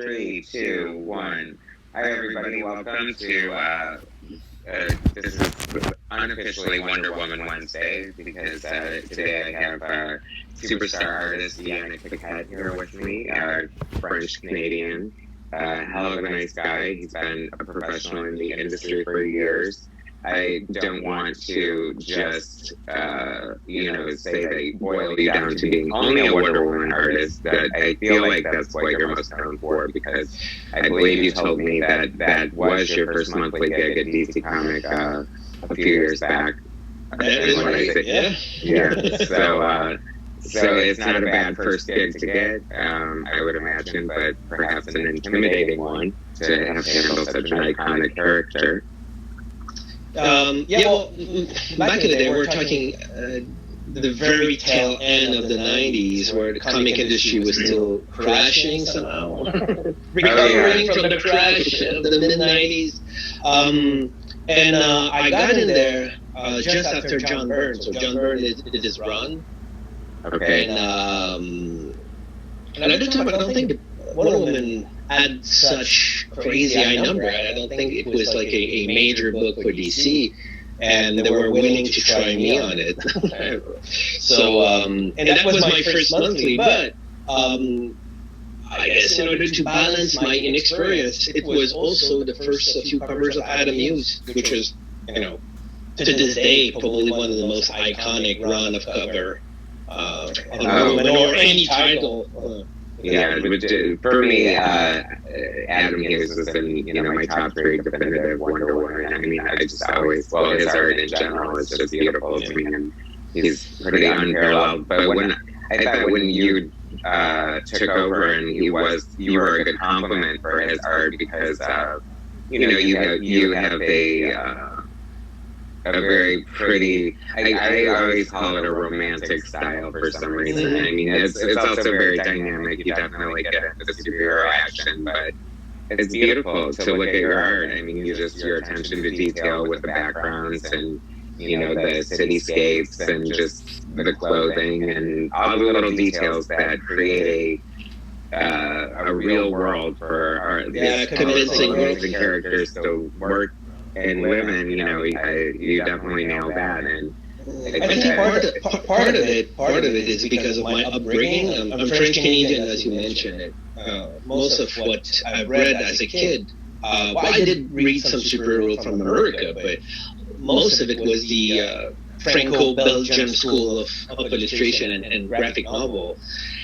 Three, two, one. Hi, everybody. Welcome to this is unofficially Wonder Woman Wednesday because today I have superstar artist Yannick Paquette here with me, French Canadian, hell of a nice guy. He's been a professional in the industry for years. I don't want to just, say they boil you down to being only a Wonder Woman artist. That I feel like that's what you're most known for, because I believe you told me that that was your first monthly gig at DC Comic a few years back. That is right. Yeah. So it's not a bad first gig to get, I would imagine, but perhaps an intimidating one to have handled such an iconic character. Well, back in the day, we're talking the very tail end of the 90s, where the comic industry was still crashing somehow. Recovering from the crash of the mid-90s. I got in there just after John Byrne. So John Byrne did his run. Okay. And at the time, I don't think Wonder Woman had such crazy high number. I don't think it was like a major book for DC, and they were willing to try me on it. So, and that was my first monthly, but I guess in order to balance my inexperience, it was also the first few covers of Adam Hughes, which was, to this day, probably one of the most iconic run of cover or any title. Yeah, for me, Adam Hughes was in my top three definitive Wonder Woman. I mean, I just always, his art in general is just beautiful to me, and he's pretty unparalleled. But when you took over and you were a good compliment for his art, because you have a very pretty, I always call it a romantic style for some reason. I mean, it's also very dynamic. You definitely get into the superhero action, but it's beautiful to look at your art. I mean, your attention to detail with the backgrounds and, the cityscapes and just the clothing and all the little details that create a real world for these amazing characters to work and live in. You definitely nailed that. And I think part of it is because of my upbringing. I'm French Canadian, as you mentioned. Most of what I've read as a kid, I did read some superhero from America, but most of it was the Franco-Belgian school of illustration and graphic novel.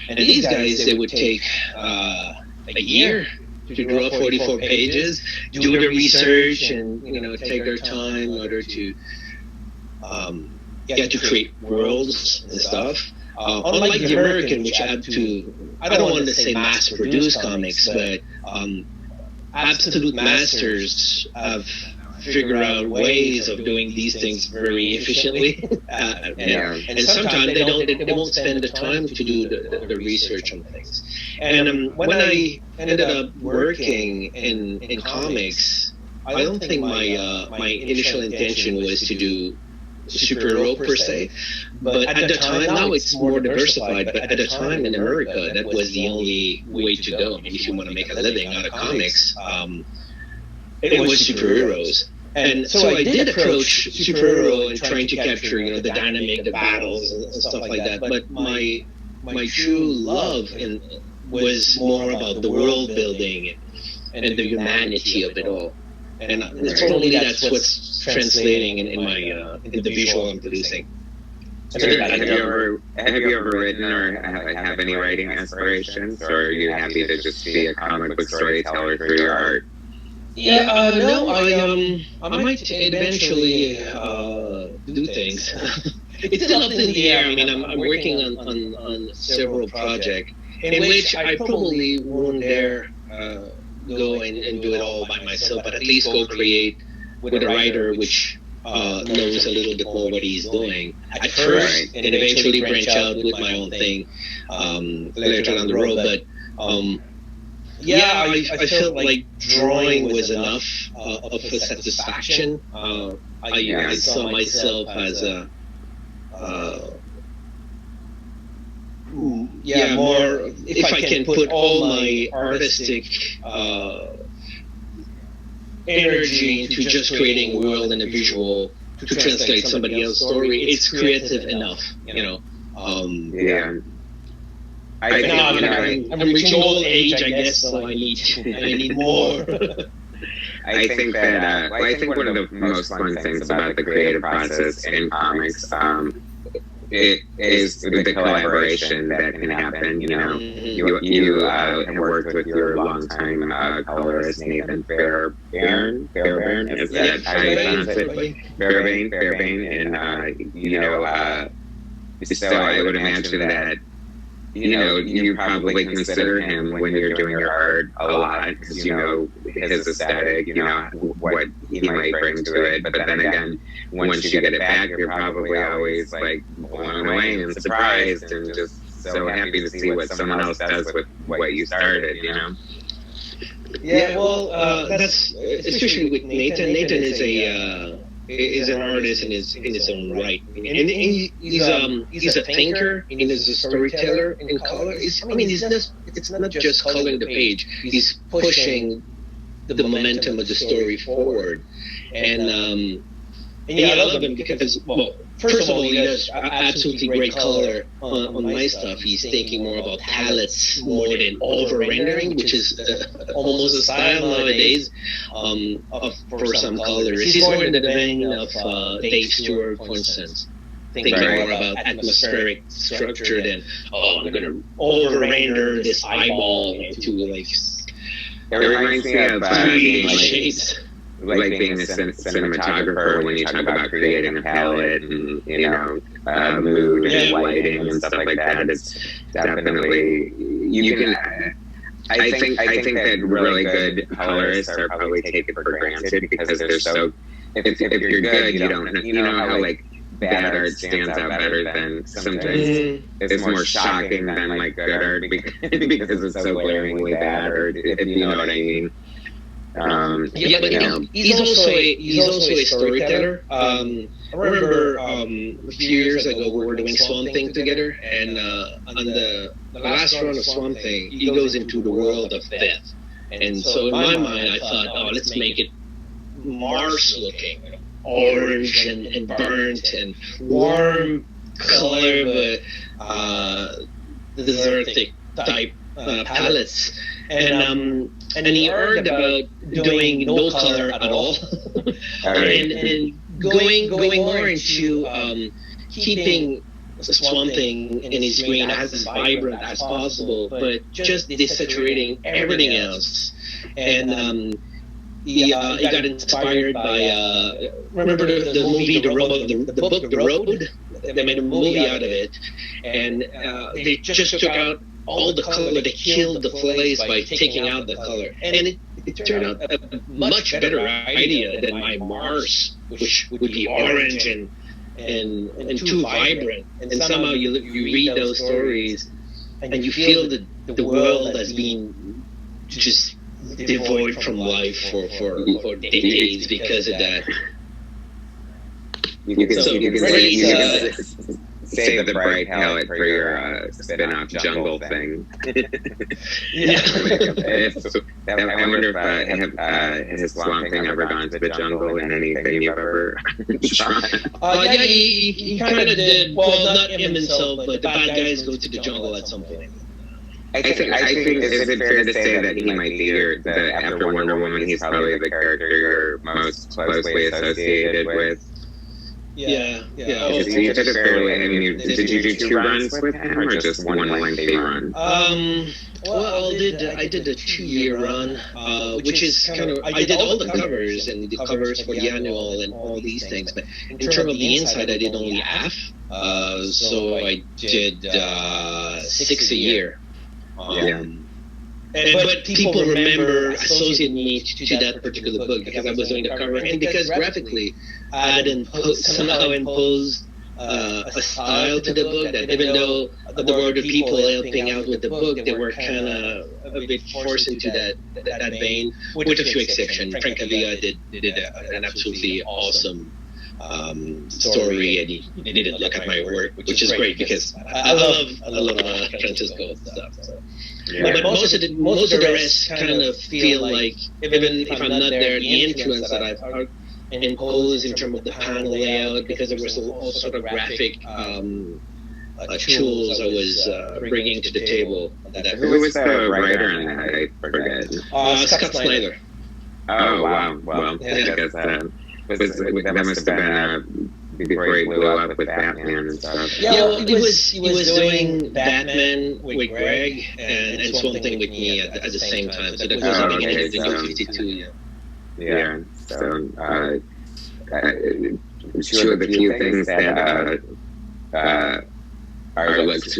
And these guys, they would take a year to draw 44 pages, do the research, and take their time in order to get to create worlds and stuff. Unlike the American, which had to, I don't want to say mass-produce comics, but absolute masters have figured out ways of doing these things very efficiently, and sometimes they won't spend the time to do the research on things. And when I ended up working in comics, I don't think my initial intention was to do superhero per se, but at the time, now it's more diversified, but at the time in America, that was the only way to go. I mean, if you want to make a living out of comics, it was superheroes. And so I did approach superhero and trying to capture, the dynamic, the battles and stuff like that. But my true love was more about the world building and the humanity of it all. And it's probably that's what's translating in the visual I'm producing. Have you ever written or have any writing aspirations, or are you happy to just be a comic book storyteller through your art? No, I might eventually do things. It's still up in the air. I mean, I'm working on several projects in which I probably won't dare go and do it all by myself, but at least go create with a writer which knows a little bit more what he's doing at first, and eventually branch out with my own thing later down the road. But I felt like drawing was enough of a satisfaction. I saw myself as more. If I can put all my artistic energy into just creating a world and a visual to translate somebody else's story, it's creative enough, you know. I think, I'm reaching old age, I guess, so I need more. I think that I think one of the most fun things about the creative process in comics, it is the collaboration that can happen. You know, you have worked with your longtime colorist Nathan Fairbairn. Is that how you pronounce it? Fairbairn, and you know, so I would imagine that. You know, you probably consider him when you're doing your art a lot because you know his aesthetic, you know what he might bring to it. But then again, once you get it back, you're probably always like blown away and surprised and just so happy to see what someone else does with what you started. You know. Yeah, well, that's especially with Nathan. Nathan is an artist in his own right, and he's a thinker and he's a storyteller in color. It's not just coloring the page. He's pushing the momentum of the story forward, and I love him because, well, first of all, he does absolutely great color on my stuff. He's thinking more about palettes more than over rendering, which is almost a style nowadays for some colors. He's more in the vein of Dave Stewart, for instance, thinking more about atmospheric structure than I'm going to over render this eyeball into like. It reminds me of being shades. Like being a cinematographer when you talk about creating a palette and you know mood and lighting and stuff like that. It's definitely you can. I think that really good colorists are probably taken for granted because they're so. If you're good, you don't. You know how like bad art stands out better than sometimes it's more shocking than like good art because it's so glaringly bad, or if you know what I mean. But you know, he's also a storyteller. I remember a few years ago we were doing Swamp Thing together, and on the last run of Swamp Thing, he goes into the world of death. And so in my mind, I thought, let's make it Mars-looking, orange and burnt and warm color, but desertic type palettes. And he earned about doing no color at all, and going more into keeping Swamp Thing in his green as vibrant as possible, but just desaturating everything else. And he got inspired by remember the movie the book The Road. They made a movie out of it, and they just took out all the color. They killed the flays by taking out the color, and it turned out a much better idea than my Mars, which would be orange and too vibrant. And somehow you read those stories and you feel the world as being just devoid from life for decades because of that. You can save the bright palette for your spin-off jungle thing. Yeah. I wonder if has Swamp Thing ever gone to the jungle in anything you've ever tried? Yeah, he kind of did. Well, not him himself, but the bad guys go to the jungle at some point. I think is it fair to say that he might be after Wonder Woman, he's probably the character you're most closely associated with? Yeah. Did you do 2 runs with him or just one lengthy run? Well, I did a 2-year run, which is kind of, I did all the covers and the covers for the annual and all these things, but in terms of the inside, I did only half. So I did 6 a year. But people associate me to that particular book because I was doing the cover, and because graphically I had somehow imposed a style to the book that even though there were the people helping out with the book, they were kind of a bit forced into that vein, with a few exceptions. Frank Avila did an absolutely awesome story, and he didn't look at my work, which is great because I love Francisco stuff. So. Yeah. But most of the rest kind of feel like, even if I'm not there, the influence that I've imposed in terms of the panel layout, because there was all sort of graphic tools I was bringing to the table. Who was the writer on that? I forget. Scott Snyder. Oh, wow. Well, yeah. I guess that must have been before he blew up with Batman and stuff. Yeah, well, he was doing Batman with Greg and Swamp Thing with me at the same time. So that was the beginning of the New 52. Yeah. So, two of the few things that are looked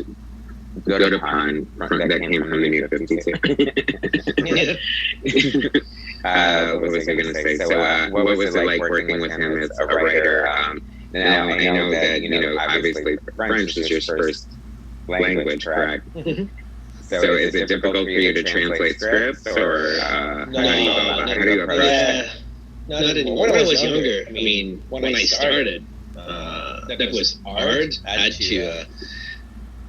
good upon that came from the New 52. What was I going to say? So, what was it like working with him as a writer? Now, I know that, obviously French is your first language, correct? So is it difficult for you to translate scripts, or how do you approach it? Not anymore. When I was younger, I mean, when I started, that was hard. I had to,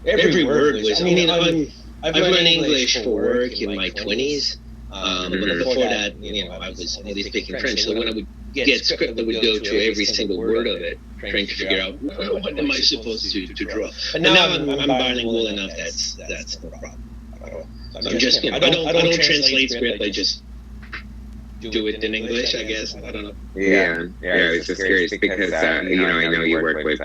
every word was, I've learned English for work in my 20s. But before that, I was only speaking French. So when I would get script, I would go through every single word of it, trying to figure out what am I supposed to draw. But now I'm bilingual enough. That's no problem. I'm just, I don't translate script. I just do it in English, I guess. I don't know. Yeah. I was just curious because I know you work with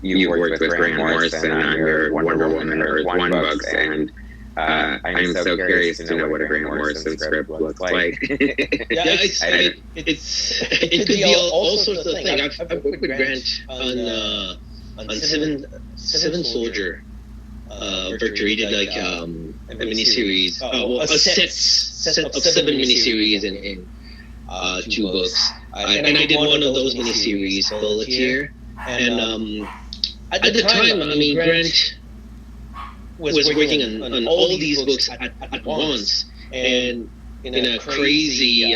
you worked with Grant Morrison on your Wonder Woman Earth 1 books, and I'm so curious to know what a Grant Morrison script looks like. It could be all sorts of things. I've worked with Grant on Seven Soldier. Victory did like a miniseries, a set of 7 miniseries in 2 books, and I did one of those miniseries, Volunteer, and at the time, Grant was working on all these books at once, and in a crazy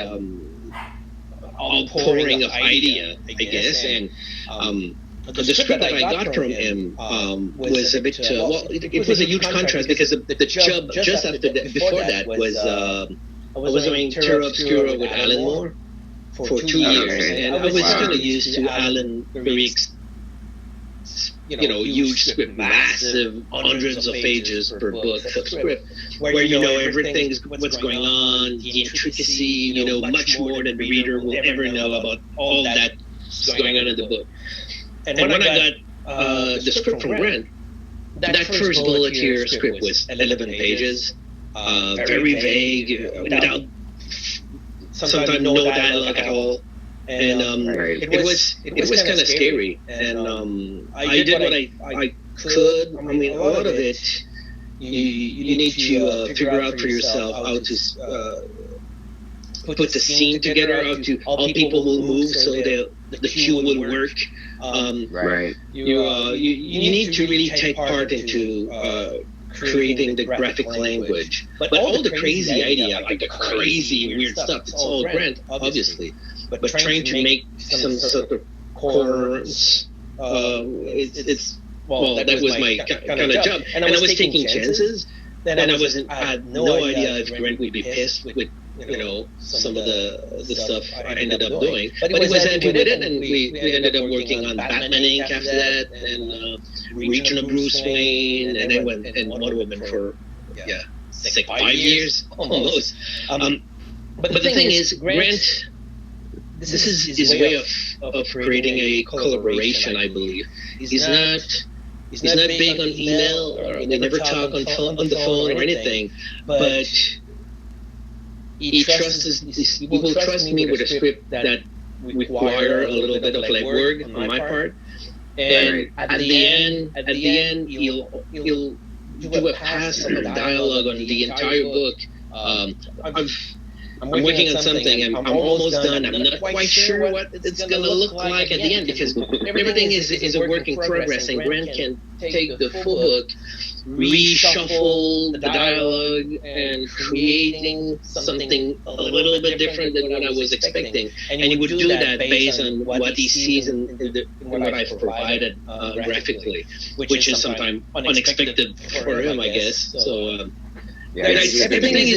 outpouring of idea, I guess, and the script that I got from him was a bit, it was a huge contrast, because the job just after that, before that, was I was doing Terra Obscura with Alan Moore for 2 years, and I was kind of used to Alan Garrick's huge script, massive, hundreds of pages per book of script, where everything's what's going on, the intricacy, much more than the reader will ever know about all that's going on in the book. And when I got the script from Grant, that first Volunteer script was 11 pages, very vague, without sometimes no dialogue at all. And it was kind of scary, and I did what I could. A lot of it you need to figure out for yourself how to put the scene together, how people will move so the cue will work. You need to really take part into creating the graphic language, but all the crazy idea, like the crazy weird stuff, it's all Grant, obviously. But trying to make some sort of coherence, that was my kind of job. And I was taking chances, and I had no idea if Grant would be pissed with some of the stuff I ended up doing. But he was happy with it, and we ended up working on Batman Inc. after that, and Region of Bruce Wayne, and then went and Wonder Woman for 5 years almost. But the thing is, Grant, this is his way of creating a collaboration, I believe. He's not big on email, or they never talk on the phone or anything, but he will trust me with a script that require a little bit of legwork on my part, and at the end he'll do a pass of dialogue on the entire book. I'm working on something, and I'm almost done. I'm not quite sure what it's going to look like at the end, because everything is a work in progress, and Grant can take the full book reshuffle the dialogue and creating something a little bit different than what I was expecting. And he would do that based on what he sees and what I've provided graphically, which is sometimes unexpected for him, I guess. So everything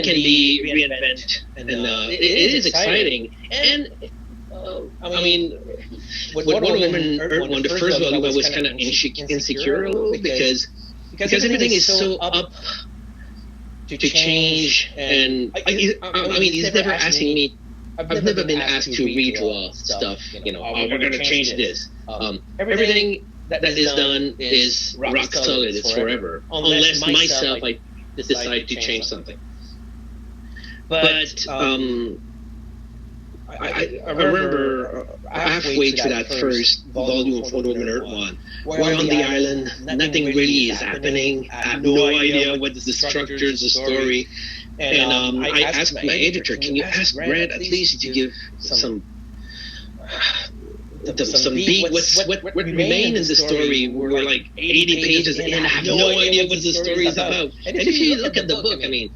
can be reinvented, and it is exciting. And I mean, with Wonder Woman Earth One, the first volume, I was kind of insecure a little because everything is so up to change. And I mean, he's never asking me. I've never been asked to redraw stuff. You know, we're going to change this. Everything that is done is rock solid. It's forever, unless myself I decide to change something. But I remember halfway through that first volume of Wonder Woman Earth One, we're on the island, nothing really is happening. I have no idea what is the structure, the story. And I asked my editor, can you ask Brad at least to give some beat, what remained in the story? We're like 80 pages and I have no idea what the story is about. And if you look at the book, I mean,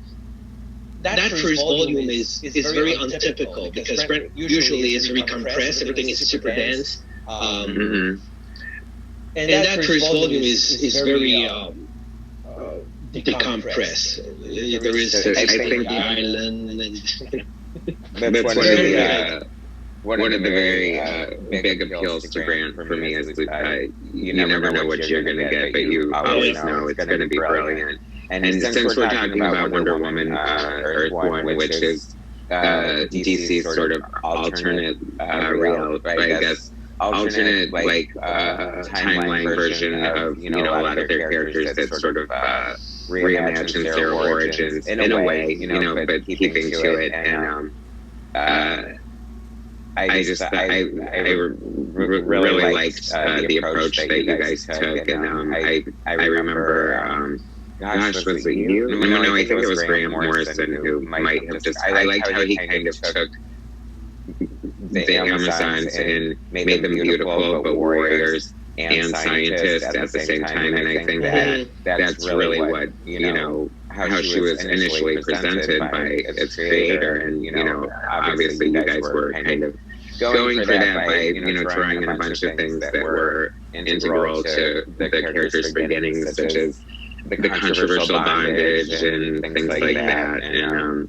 that first volume is very untypical because Brent usually is very compressed, everything is super dense. And that first volume is very decompressed. There is I think the island. That's one of the very big appeals to Grant for me is you never know what you're going to get, but you always know it's going to be brilliant. And since we're talking about Wonder Woman Earth One, which is DC's sort of alternate I guess alternate timeline version of a lot of their characters that sort of reimagines their origins in a way, but keeping to it. And I really liked the approach that you guys took, and I remember. Gosh, was it you? No, I think it was Graham Morrison who might have just. I liked how he kind of took the Amazons and made them beautiful, but warriors and scientists at the same time. And I think that's really what how she was initially presented by its creator. And obviously you guys were kind of going for that by throwing in a bunch of things that were integral to the character's beginnings, such as the controversial bondage and things like that. And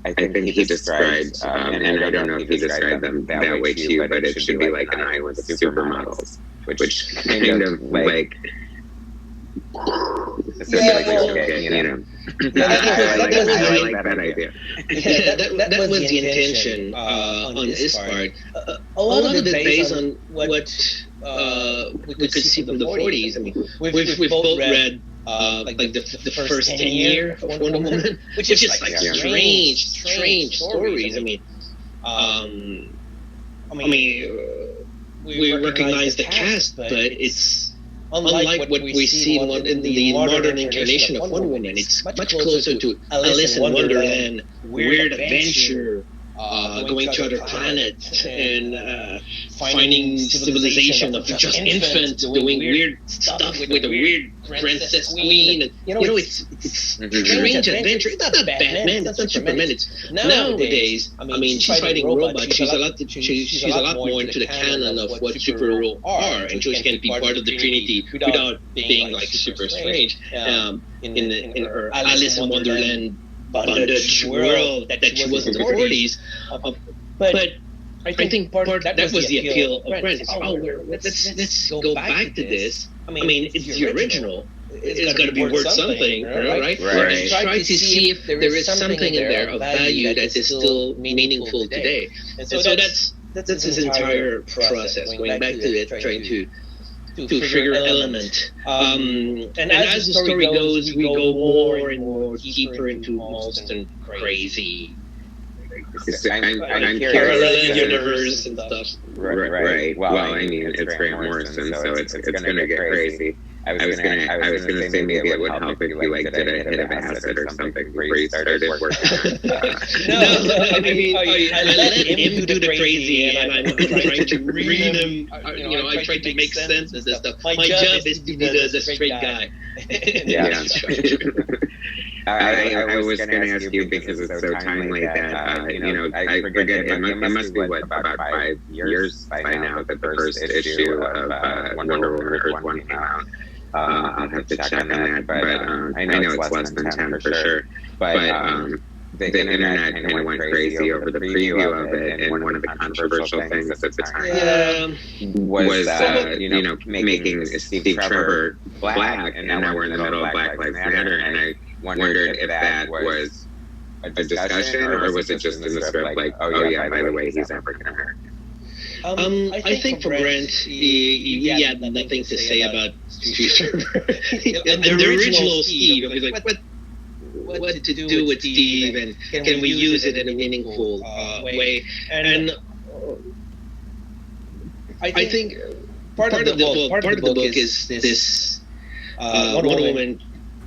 I think he described, and I don't know if he described them that way to you, but it should be like an island with supermodels, which kind of like I like that idea. That was the intention on his part. A lot of it based on what we could see from the 40s. I mean, we've both read like the first 10 years of Wonder Woman, which is like strange stories. I mean, we recognize the cast, but it's unlike what we see in the modern incarnation of Wonder Woman. It's much closer to Alice in Wonderland, weird adventure, going to other planets and finding civilization of just infants doing weird stuff with a weird princess queen. And, it's strange adventure. It's not Batman. It's not Superman. It's nowadays. I mean, she's fighting robots. She's a lot more into the canon of what superheroes are, and she can be part of the Trinity without being like super strange. In her Alice in Wonderland bondage world that she was in the 40s, but I think that was the appeal of Brent. Let's go back to this. I mean, it's the original. It's got to be worth something, right? And try to see if there is something in there of value that is still meaningful today. And so that's his entire process, going back to it, trying to figure element. And as the story goes, we go more and more deeper into almost crazy parallel universe and stuff. Right. Well, I mean, it's Grant Morrison, so it's going to get crazy. I was gonna say maybe it would help if you like did a hit of acid or something before you started working on. I mean, I let him do the crazy, and I'm trying to read him. I try to make sense of this stuff. My job is to be the straight guy. Yeah. I was going to ask you because it's so timely that I forget it must be about 5 years by now that the first issue of Wonder Woman Earth 1 came out. I'll have to check on that, but I know it's less than 10 for sure. But the internet kind of went crazy over the preview of it, and one of the controversial things at the time was making Steve Trevor black, and now we're in the middle of Black Lives Matter, and I wondered if that was a discussion or was it just in the script like, oh yeah, by the way, he's African American. I think for Brent, he had nothing to say about Steve Trevor. And the original Steve, he was like, what to do with Steve, and can we use it in a meaningful way? And I think part of the book is this Wonder Woman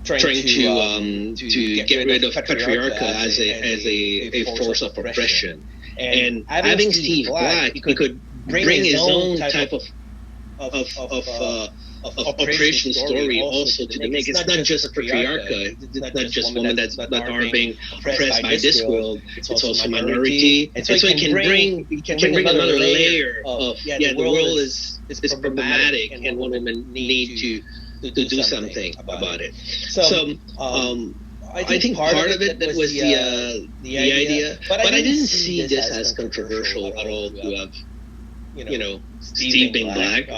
trying to get rid of patriarchy as a force of oppression, and having Steve Black, he could bring his own type of operation story also to the mix. It's not just patriarcha. It's not just women that are being oppressed by this world. It's also minority. And so he can bring another layer of the world is problematic, and women need to do something about it. So I think part of it was the idea, but I didn't see this as controversial at all to have Steve being black.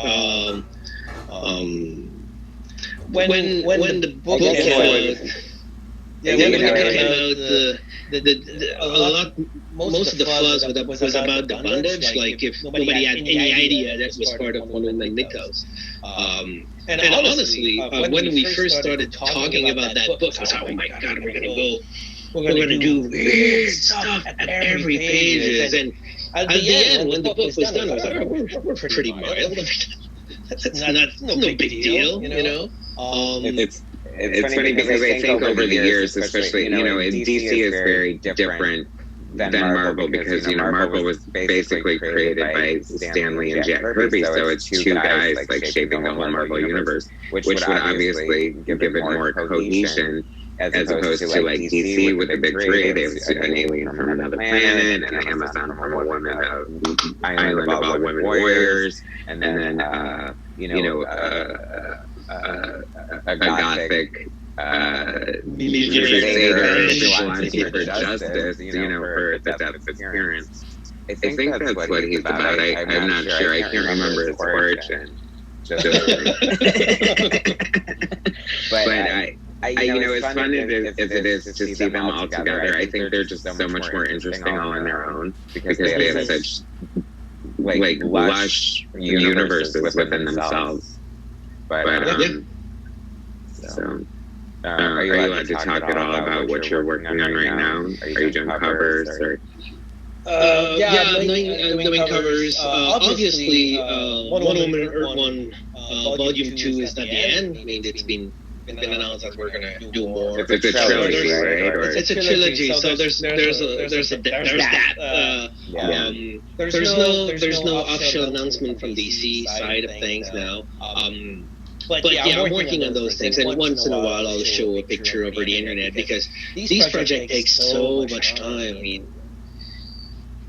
When the book came out, most of the fuzz was about the bondage. Like if nobody had any idea that was part of Wonder Woman mythos. And honestly, when we first started talking about that book, I was like, oh my god, we're gonna do weird stuff at every page. And at the end, when the book was done, I was like, oh, we're pretty mild. That's no big deal, It's funny because I think over the years, especially, DC is very different than Marvel because, Marvel was basically created by Stan Lee and Jack Kirby, so it's two guys like shaping the whole Marvel universe, which would obviously give it more cohesion as opposed to like DC with the big three. They have an alien from another planet, and an Amazon from a woman, island about women warriors, and then a gothic crusader vigilante for justice, for the death experience. I think that's what he's about. I'm not sure. I can't remember his origin. But as fun as it is to see them all together, I think they're just so much more interesting all on their own because they have such lush universes within themselves. But are you allowed to talk at all about what you're working on right now? Are you doing covers or? I'm doing covers. Obviously, Wonder Woman Earth 1 Volume 2 is not the end. I mean, it's been announced that we're gonna do more. It's a trilogy, right? It's a trilogy, so there's that. There's no official announcement from DC side of things now. But I'm working on those things, and once in a while I'll show a picture over the internet because these projects take so much time. I mean,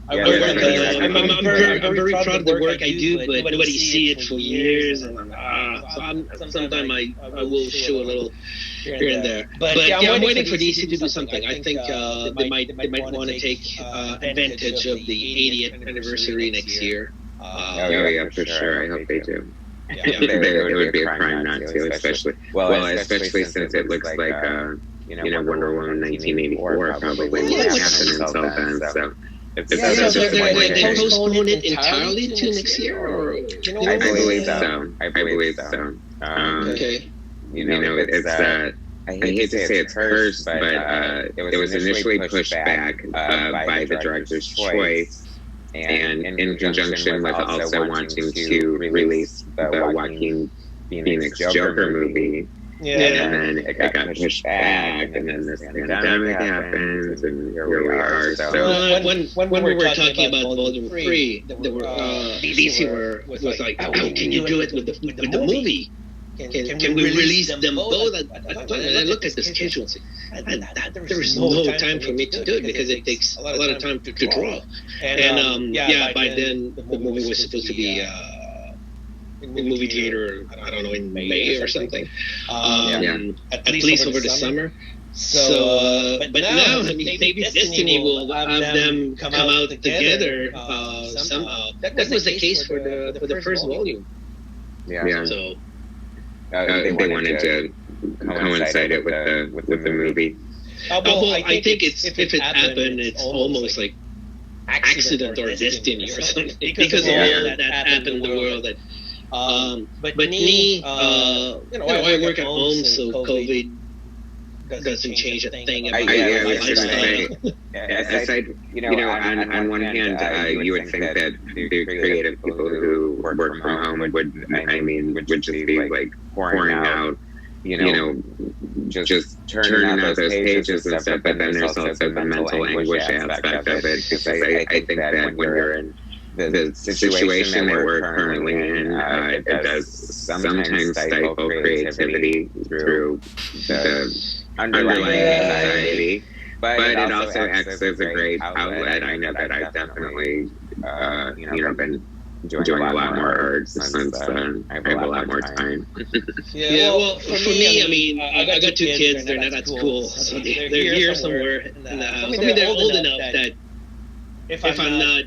I'm very proud of the work I do, but nobody see it for years, and sometimes I will show a little here and there. But I'm waiting for DC to do something. I think they might want to take advantage of the 80th anniversary next year. For sure. I hope they do. It would be a crime not to, especially since it looks like Wonder Woman 1984 probably won't happen until then. So they postpone it entirely to next year, or I believe so. Okay. It's I hate to say it's cursed, but it was initially pushed back by the director's choice. And in conjunction with also wanting to release the Joaquin Phoenix Joker movie. Yeah. And then it got pushed back, and then this pandemic happens, and here we are. So when we were talking about Volume 3, DC was like, "Oh, can you do it with the movie? Can we release them both?" I looked at the schedule and there was no time for me to do it because it takes a lot of time to draw. And by then the movie was supposed to be in movie theater, I don't know, in May or something. At least over the summer. So, but now maybe Destiny will have them come out together somehow. That was the case for the first volume. Yeah. So they wanted to coincide it with the movie. Well, I think if it happened, it's almost like accident or destiny or something because of all that happened in the world. But me, I work at home, so COVID doesn't change a thing about my lifestyle. Aside, on one hand, you would think that the creative people who work from home would just be like pouring out, just turning out those pages and stuff. But then there's also the mental anguish aspect of it, because I think that when you're in the situation that we're currently in, it does sometimes stifle creativity through the underlying anxiety, but it also acts as a great outlet. I know that I've definitely, been doing a lot more art since I have a lot more time. Well, for me, I mean, I got 2 kids. They're not at school, so they're here somewhere in the house. I mean, they're old enough that if I'm not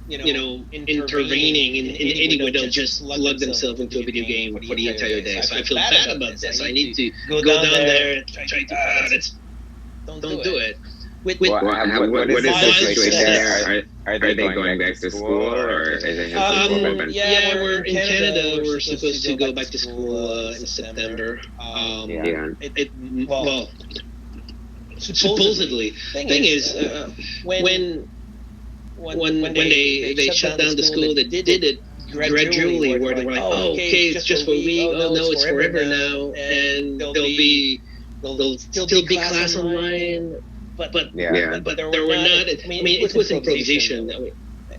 intervening in any way, they'll just plug themselves into a video game for the entire day. So I feel bad about this. I need to go down there and try to don't do it. What is the situation there? Are they going back to school, or is it we're in Canada. We're supposed to go back to school in September. Well, supposedly. Thing is, when they shut down the school, they did it gradually, where they were like, "Oh, okay, it's just for a week. Oh no, it's forever now," and there'll still be class online. But there were not. I mean, it was improvisation.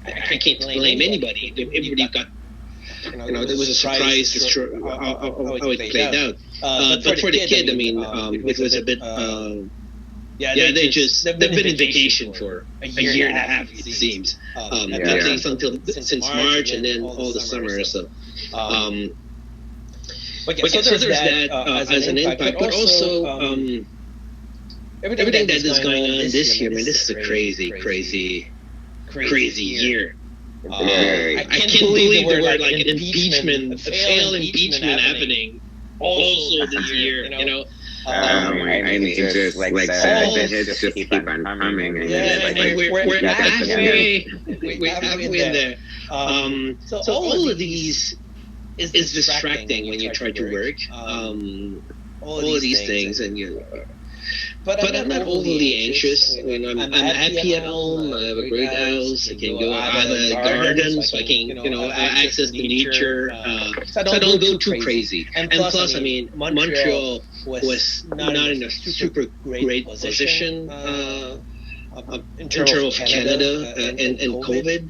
I can't blame anybody. Everybody got. It was a surprise how it played out. But for the kid, I mean, it was a bit. They've been in vacation for a year and a half, it seems. At least since March, and then all the summer. So, so there's that as an impact, but also everything that is going on this year. I mean, this is a crazy year. I can't believe there were like an impeachment, a failed impeachment happening also this year. I mean, just like the hits just keep on coming. We're halfway in there. So all of these is distracting when you try to work. All of these things, and But I'm not overly anxious. I'm happy at home. I have a great house. I can go. I have a garden, so I can access the nature. So I don't go too crazy. And plus, I mean, Montreal was not in a super great position in terms of Canada and COVID.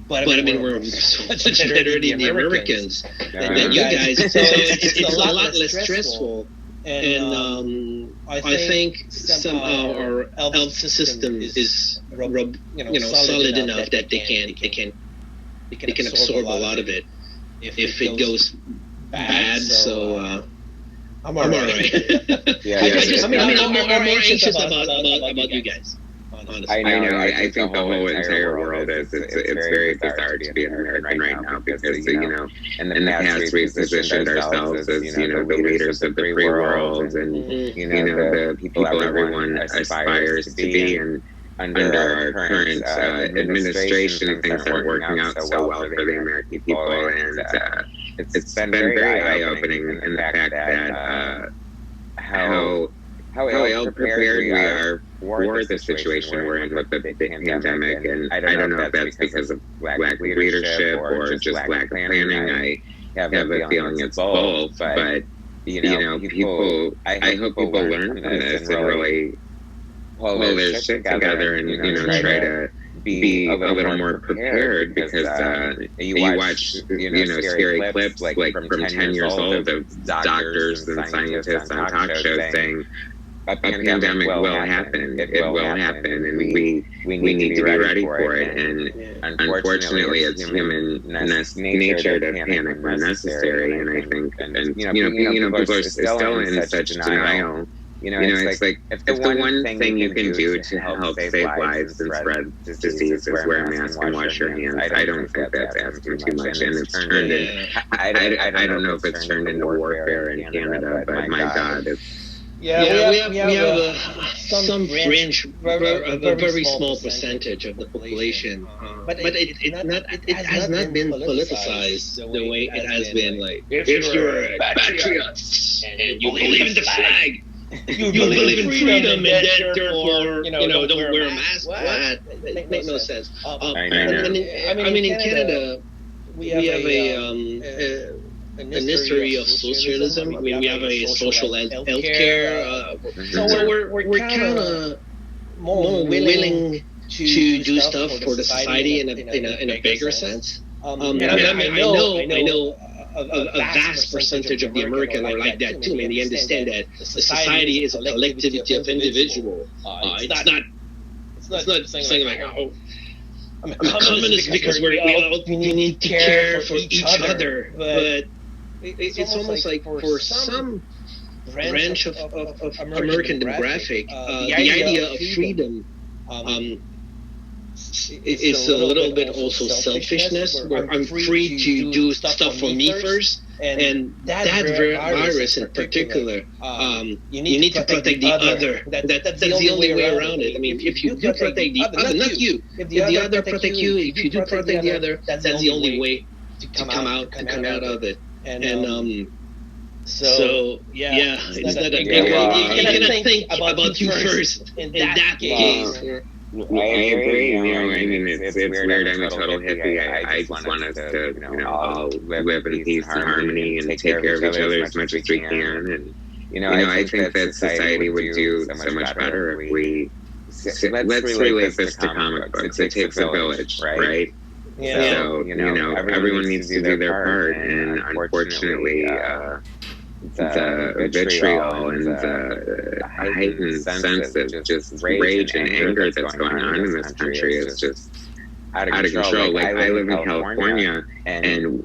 But I mean, we're much better than the Americans than you guys. So it's a lot less stressful. And I think somehow our health system is solid enough that they can absorb a lot of it if it goes bad. So I'm all right. I'm more anxious about you guys. Honestly. I know. I think the whole entire world is. It's very bizarre to be an American right now because in the past we've positioned ourselves as the leaders of the free world and the people everyone aspires to be, and under our current administration things aren't working out so well for the American people, and it's been very eye-opening in the fact that how ill prepared we are for the situation we're in with the pandemic. And I don't know if that's because of lack of leadership or just lack of planning. have a feeling it's both, but people. I hope people learn from this and really pull their shit together and try to be a little more prepared, because you watch scary clips like from 10 years old of doctors and scientists on talk shows saying a pandemic will happen. It will happen, and we need to be ready for it. And unfortunately, it's human nature to panic when necessary. And I think, people are still in such denial. It's like if the one thing you can do to help save lives and spread disease is wear a mask and wash your hands, I don't think that's asking too much. And it's turned in. I don't know if it's turned into warfare in Canada, but my God, it's. Yeah, we have some fringe, a very small percentage of the population, but it has not been politicized the way it has been. Like, if you're a patriot and you believe in the flag, you believe in freedom, and then therefore, don't wear a mask. What? It makes no sense. I mean, in Canada, we have an history of socialism. I mean, we have a social health care. So we're kind of more willing to do stuff for the society in a bigger sense. I know a vast percentage of the Americans are like that too. I mean, they understand that the society is a collectivity of individuals. It's not saying like, oh, I'm a communist because we need to care for each other, but it's almost like for some branch of American demographic, the idea of freedom is a little bit also selfishness, where I'm free to do stuff for me first, and that virus in particular, you need to protect the other. That's the only way around it. I mean, if you do protect the other, not you, if the other protect you, if you do protect the other, that's the only way to come out of it. So it's not a you cannot think about you first in that case. I agree. I mean, it's weird. I'm a total hippie. I just want us to, all live in peace and harmony and take care of each other as much as we can. And I think that society would do so much better if we let's relate this to comic books. It takes a village, right? Yeah. So everyone needs to do their part, and unfortunately, the vitriol and the heightened sense of just rage and anger that's going on in this country is just out of control. Like, I live in California, and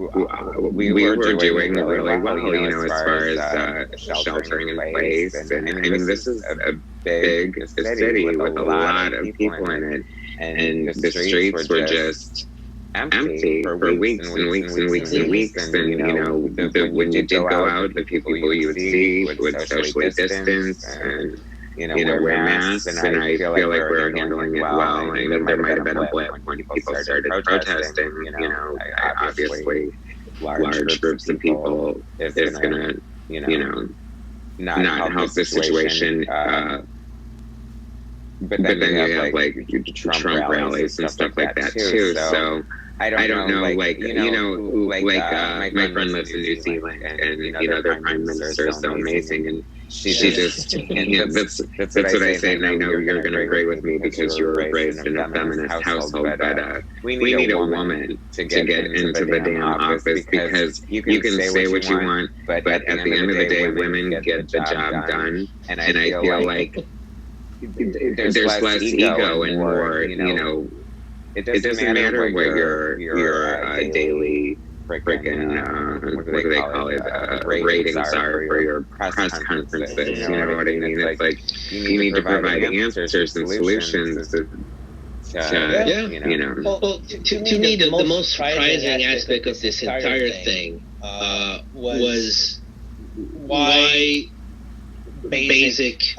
we were doing really well, as far as sheltering in place. And I mean, this is a big city with a lot of people in it, and the streets were just empty for weeks and weeks and weeks and weeks. And when you did go out, the people you would see would socially distance and wear masks. And I feel like we're handling it well. I mean, there might have been a blip when people started protesting. Obviously, large groups of people is gonna not help the situation. But then you have like Trump rallies and stuff like that too. So I don't know, my friend lives in New Zealand, and their prime minister is so amazing, and she just, and that's what I say, and I know you're going to agree with me because you were raised in a feminist household, but we need a woman to get into the damn office, because you can say what you want, but at the end of the day, women get the job done, and I feel like there's less ego and more, it doesn't matter what your daily freaking what do they call it, ratings are for your press conferences. You know what I mean? It's like you need to provide answers and solutions to Well, to me, the most surprising aspect of this entire thing was why basic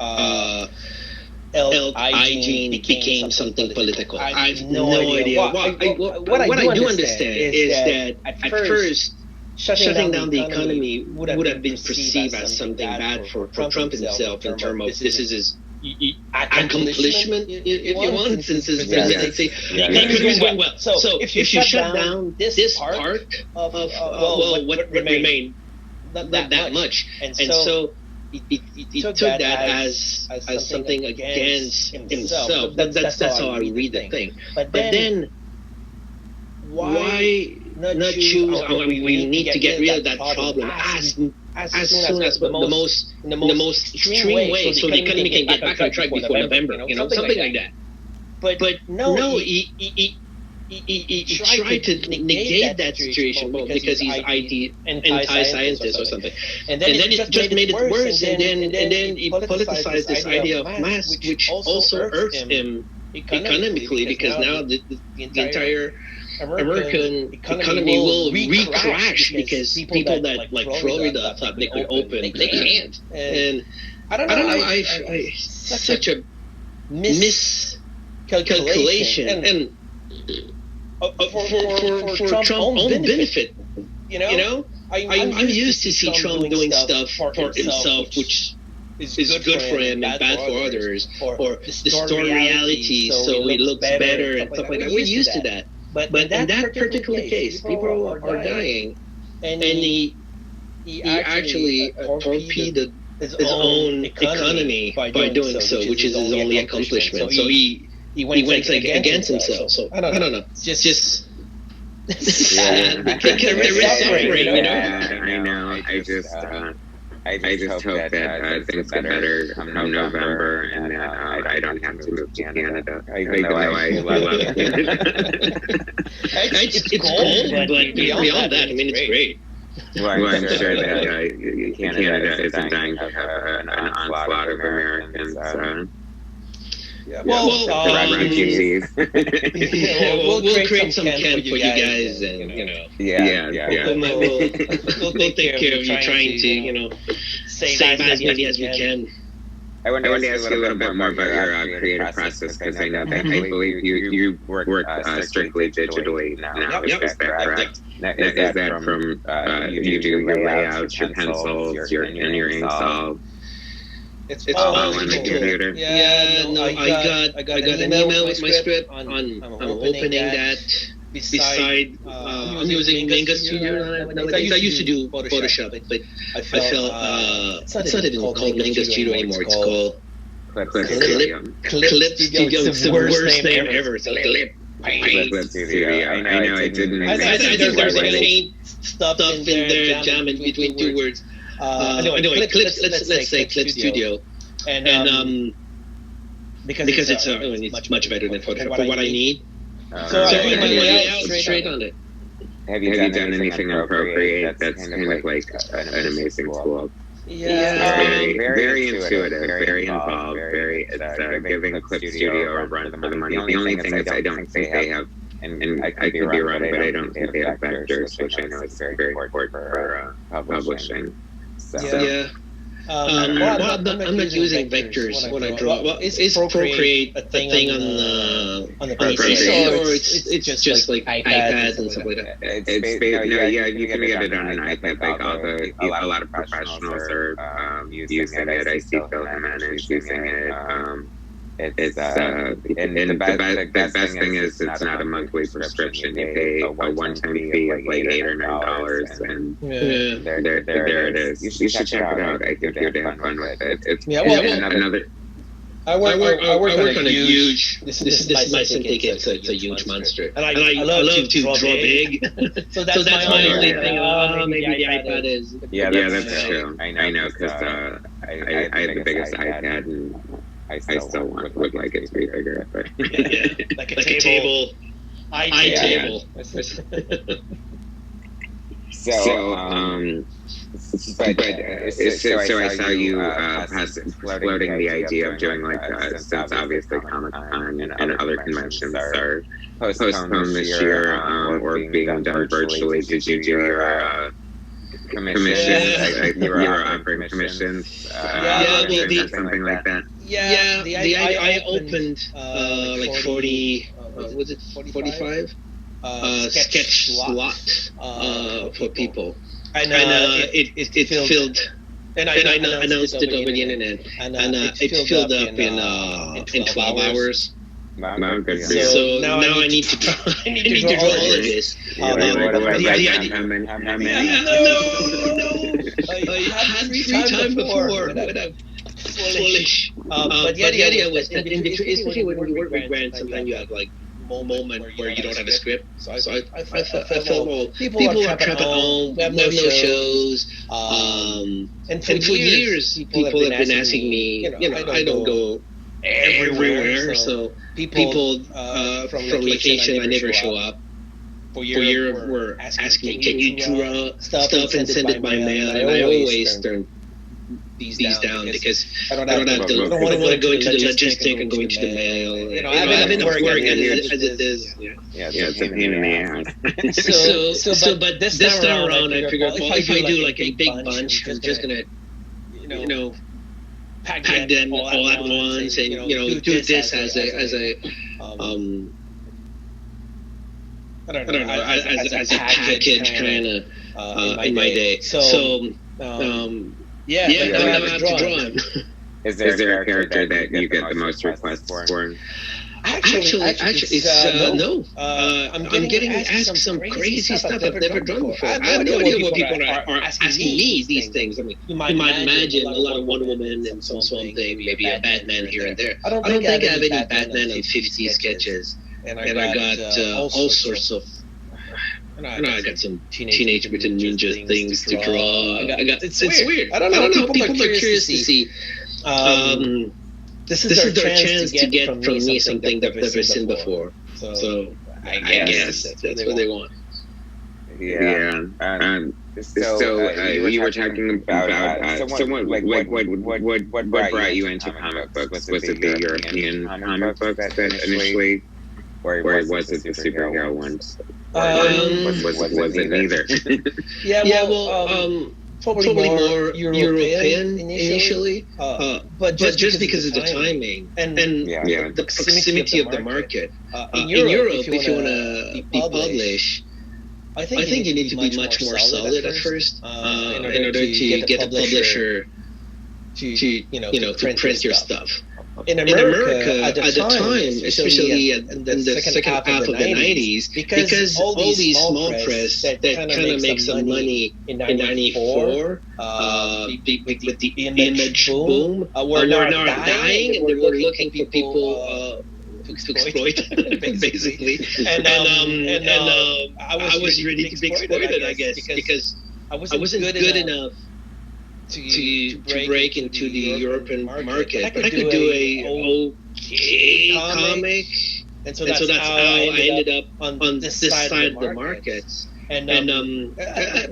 health hygiene became something political. I have no idea. What I do understand is that at first, shutting down the economy would have been perceived as something bad for Trump himself, in terms of this is his accomplishment if you want, since the presidency. The economy is going well. So if you shut down this part of what remained, not that much, and so he took that as something against himself. That's how I read the thing. But then why not choose? We need to get rid of that problem as soon as the most extreme way, so the economy can get back on track before November. Something like that. But no, he tried to negate that situation because he's anti-scientist or something, and then it just made it worse. And then he politicized this idea of masks, which also hurts him economically, because now the entire American economy will re-crash because people that like Florida thought they could open, they can't. And I don't know. I such a miscalculation and for Trump's own benefit. I'm used to see Trump doing stuff for himself, which is good for him and bad for others, or distort reality so it looks better and stuff like that. We're used to that. But in that particular case, people are dying, and he actually torpedoed his own economy by doing so, which is his only accomplishment. So he went against himself. So I don't know. It's just sad because there is suffering. I know. I just hope that things get better come November, and that I don't have to move to Canada, even though I love Canada. It's cold, but beyond that, I mean, it's great. Well, I'm sure that Canada isn't dying to have an onslaught of Americans. Refugees. We'll create some camp for you guys, and we'll take care of you, trying to save as many as we can. I want to ask you a little bit more about your creative process, because I know that I believe you work strictly digitally now. Is that correct? Is that from you do your layouts, your pencils, your ink solve? It's all on the computer. I got an email with my script. I'm opening that. Beside, I'm using Manga Studio. I used to do Photoshop, but I felt it's not even called Manga Studio anymore. It's called Clip Studio. It's the worst name ever. It's Clip Studio. I know. I didn't. I think there's a paint stuff in there, jamming between two words. Anyway, Clips. Let's say Clip Studio, and because it's much better than Photoshop for what I need. So I lay out straight on it. Have you done anything on Procreate? That's kind of like an amazing tool. Yeah, very intuitive, very involved, it's giving Clip Studio a run for the money. The only thing is I don't think they have, and I could be wrong, but I don't think they have vectors, which I know is very important for publishing. Yeah. I'm not using vectors when I draw. Well, is Procreate a thing on the PC, or it's just like iPads and stuff like that? You can get it on an iPad. Like a lot of professionals are using it. I see Phil Jimenez using it. And the best thing is it's not a monthly subscription. You pay a one-time fee of like $8 or $9, and there it is. You should check it out. I think you'd have fun with it. Another. I work on a huge. This is my think it's a huge monster, and I love to draw big. So that's my only thing. Maybe the iPad is. Yeah, that's true. I know, because I have the biggest iPad, and I still would like it to be bigger, but like a table. iTable. So I saw you floating the idea of doing since obviously Comic-Con and other conventions are postponed this year or being done virtually. Did you do your commissions? You were offering commissions or something like that? Yeah, I opened like 40. Was it 45? Sketch slot for people. And it filled and I announced it over the internet, and it filled up in 12 hours. Wow, good for So, you. now I need to draw. I need to draw all of this. How many? No. I had free time before. When I'm foolish. But the idea was that in between, especially when you work with brands, sometimes you have like a moment where you don't have a script. So I felt, well, people are trapped at home. We have no shows. And for years, people have been asking me. I don't go everywhere, so people from location, I never show up. For years, were asking me, can you draw stuff and send it by mail? And I always turn these down because I don't want to go into the logistic and go into the mail. I've been working as it is. Yeah, it's a pain in the ass. But this time around, I figured, well, if I do like a big bunch, I'm just gonna, pack them all at once, and do this as a I don't know, as a package kind of in my day. So yeah, now I have to draw him. Is there a character that you get the most requests for? Actually, it's no. I'm getting asked some crazy stuff I've never drawn before. I have no idea what people are asking me these things. I mean, you might imagine a lot of Wonder Woman and some Swamp Thing, maybe a Batman here and there. I don't think I have any Batman and 50 sketches, and I got all sorts of. I got some Teenage Mutant Ninja things to draw. It's weird. I don't know. People are curious to see. This is their chance to get from me something that they've never seen before. So I guess that's what they want. Yeah. So you were talking about what brought you into comic books? Was it the European comic books that initially, or was it the superhero ones? Was it neither? Probably more European initially, but just because of the timing and the proximity of the market. In Europe, if you want to be published, I think you need to be much more solid at first in order to get the publisher to print your stuff. In America, at the time, especially in the second half of the 90s, because all these small press that kind of make some money in 94 with the image boom, were now dying, and they were looking for people to exploit, basically. And I was ready to be exploited, I guess, because I wasn't good enough to break into the European market. I could do a okay comic, and so that's how I ended up on this side of the market. And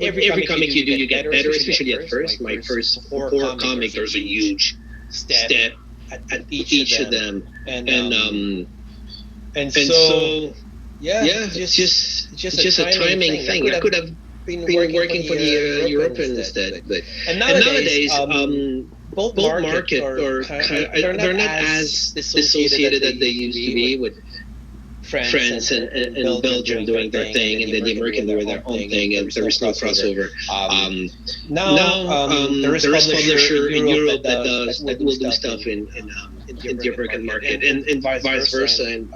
every comic you do, you get better, especially at first. My first 4 comics, there's a huge step at each of them, and so just a timing thing. I could have been working for the Europeans instead, and nowadays both market they're not as dissociated as they used to be, with France and Belgium doing their thing, and then the American doing their own thing, and there is no crossover. Now there is publisher in Europe that will do stuff in the American market, and vice versa, and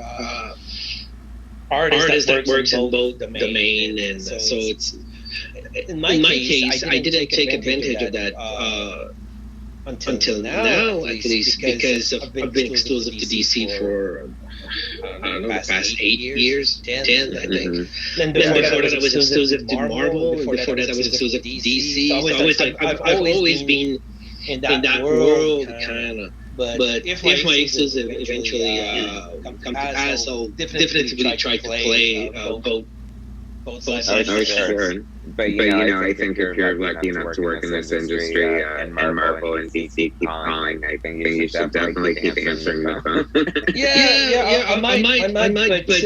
artist that works in both domain, and so it's. In my case, I didn't take advantage of that until now, at least, because I've been exclusive to DC for I don't know, the past 8 years, 10, I think. And before that, I was exclusive to Marvel, and before that, I was exclusive to DC. So I've always been in that world, kind of. But if my exclusive eventually come to pass, I'll definitively try to play both sides. Oh, sure. But you know, I think if you're lucky enough to work in this industry, and Marvel and DC keep calling, I think you should definitely keep answering the phone. I might, but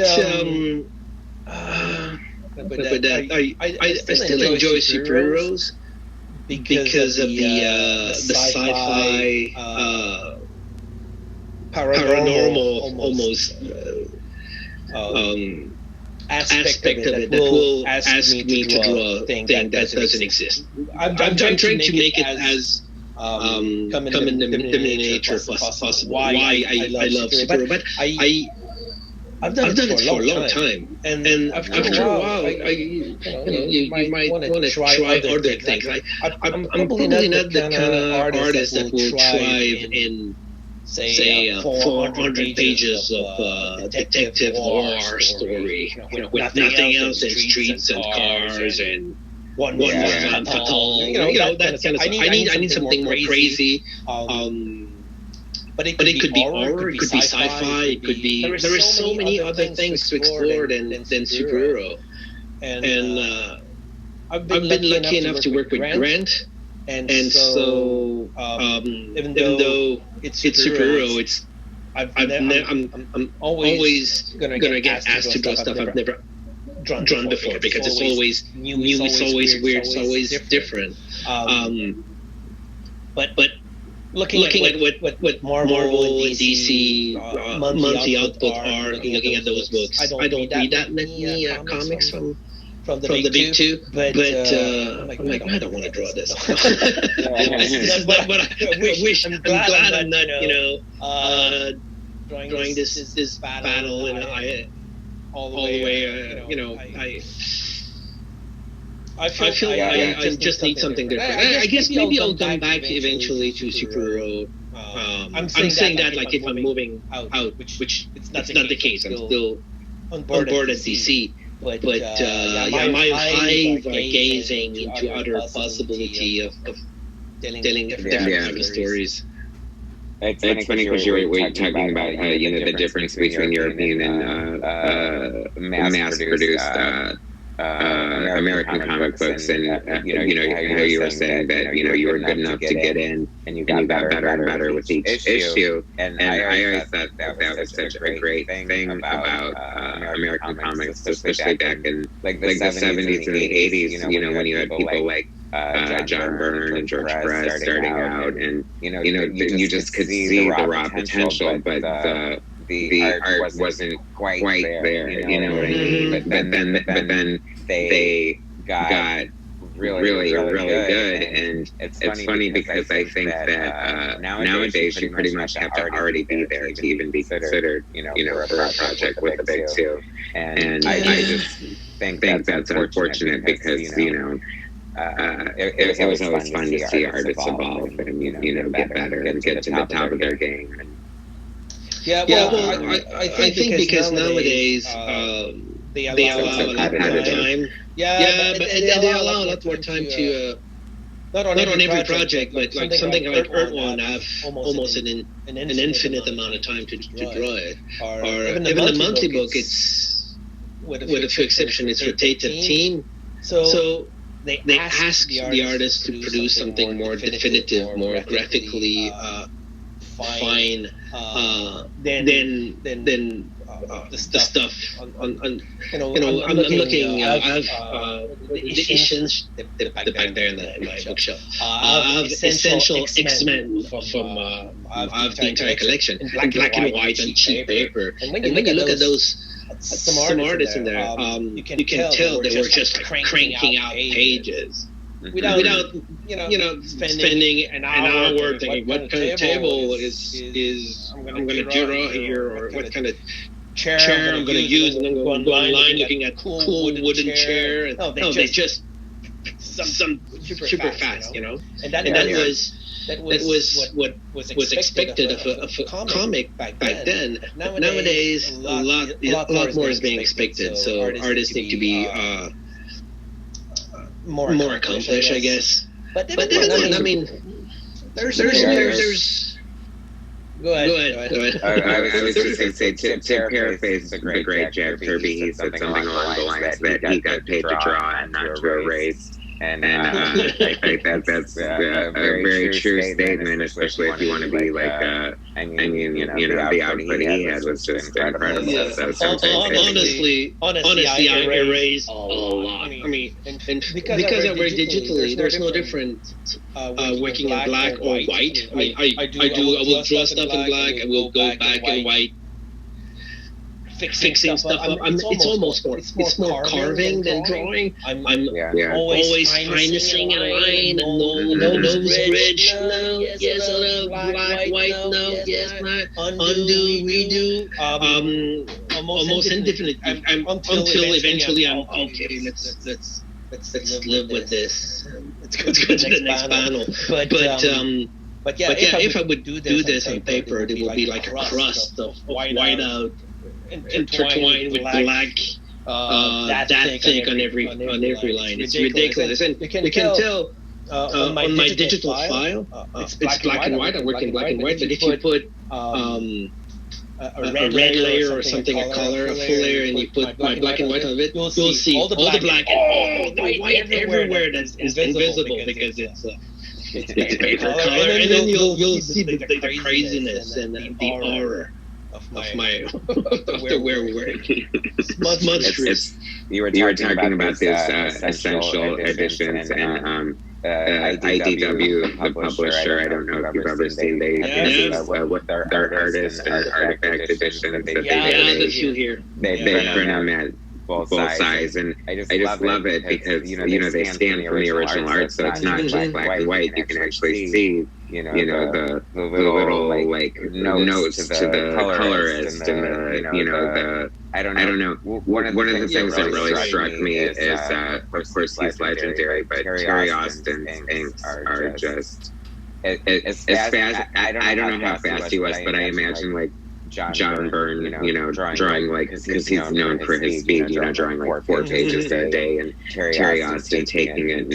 I still enjoy superheroes because of the sci-fi, paranormal almost aspect of it that will ask me to draw a thing that doesn't exist. I'm trying to make it as come in the miniature possible. Why I love Superhero, but I've done it for a long time, and after a while, you might want to try other things. I'm probably not the kind of artist that will thrive in, say, 400 pages of detective horror story, with nothing else and streets and cars and one fatal, that kind of stuff. I need something more crazy. But it could be horror, it could be sci-fi, it could be. There are so many other things to explore than superhero. And I've been lucky enough to work with Grant, and so even though it's superhero, I'm always gonna get asked to draw stuff I've never drawn before, because it's always new, it's always weird, it's always different. But looking at what Marvel and DC monthly output are, looking at those books, I don't read that many comics from the big two, but I'm like, I don't want to draw this. but I wish, I'm glad I'm not, drawing this battle, and all the way, I feel I just need something different. I guess maybe I'll come back eventually to superhero. I'm saying that like if I'm moving out, which it's not the case. I'm still on board at DC. But my eyes are gazing into other possibility of telling different stories. It's funny because you were talking about the difference between European and mass-produced American comic books, and how you were saying that you were good enough to get in, and you got better and better with each issue. And I always thought that was such a great thing about American comics, especially back in like the 70s and the 80s. When you had people like John Byrne and George Perez starting out, and you just could see the raw potential, but the art wasn't quite there. You know what I mean? But then they got really good, and it's funny because I think that nowadays you pretty much have to already be there to even be considered, for a project with the big two. And I just think that's unfortunate because it was always fun to see artists evolve and get better and get to the top of their game. I think because nowadays they allow a lot more time. But they allow a lot more time to not on every project, but like something like Earth One have almost an infinite amount of time to draw it. Or even the monthly book, it's with a few exceptions, it's rotative team. So they ask the artist to produce something more definitive, more graphically fine than the stuff on I'm looking. I have the issues back there in my bookshelf. I have Essential X-Men from I have the entire collection in black and white on cheap paper. And when you look at those some artists in there, you can tell they were just cranking out pages. Without spending an hour thinking what kind of table is I'm going to draw here, or what kind of chair I'm going to use, and then go online looking at cool wooden chair. And, they just some super fast, And that was what was expected of a comic back then. Nowadays, a lot more is being expected. So artists need to be more accomplished, I guess. But then, I mean, there's Go ahead. I was just going to say, to paraphrase the great Jack Kirby, he said something along the lines that he got paid to draw and not to erase. And I think that's a very true statement, especially if you want to be like, the output he had was just incredible. Yeah. Honestly, I erase a lot. I mean, because I work digitally, there's no difference working in black or white. I mean, I will draw stuff in black, I will go back in white, fixing stuff up. It's more carving than drawing. I'm always finishing a line, and no nose bridge, yes, black, white, no, yes, not, undo, redo, almost indefinite. Until eventually I'm okay. Let's live with this. Let's go to the next panel. But if I would do this on paper, it would be like a crust of white out intertwined with black. That thick on every line. It's ridiculous, and you can tell on my digital file. It's black and white. I work in black and white, but if you put a red layer or something, a color, a full layer, and you put my black and white on it, you'll see all the black and the white everywhere that's invisible because it's paper color, and then you'll see the craziness and the aura of my where we're working. You were talking about this essential editions and IDW, the publisher. I don't know if you've ever seen with their artists and artifact editions that they print them at both sides, and I just love it because they stand from the original art, so it's not just black and white. You can actually see the little like notes to the colorist and the I don't know. One of the things that really struck me is of course he's legendary, but Terry Austin's inks are just as fast. I don't know how fast he was, but I imagine like John Byrne, drawing like, because he's known for his speed, drawing like 4 pages a day, and Terry Austin taking it,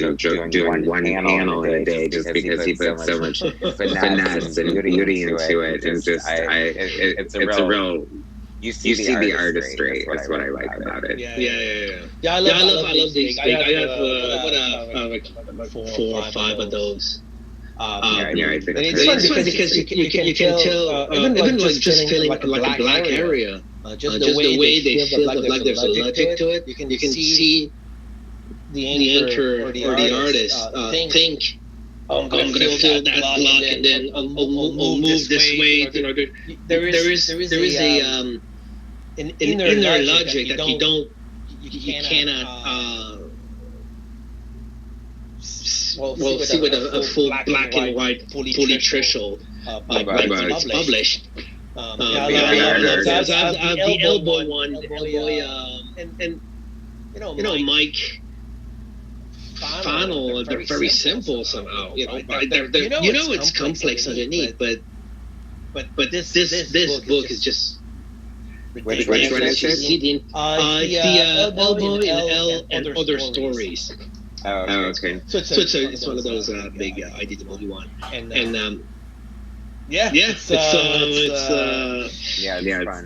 doing one panel in a day, just because he put so much finesse and beauty into it, and just it's a real. You see the artistry. Is what I like about it. Yeah. I love these things. I have like 4 or 5 of those. I think it's fun because you can tell even like just feeling like a black area, just the way they feel the black. There's a logic to it. You can see the anchor or the artist think. I'm gonna feel that block, and then I'll move this way. There is an inner logic that you cannot. We'll see with a full black and white, fully threshold, like it's published. The elbow one, and Mike Fannel, they're very simple somehow. It's complex underneath, but this book is just. Which one is it? The elbow and L and other stories. Oh, okay. So it's one of those big IDW one, and it's fun.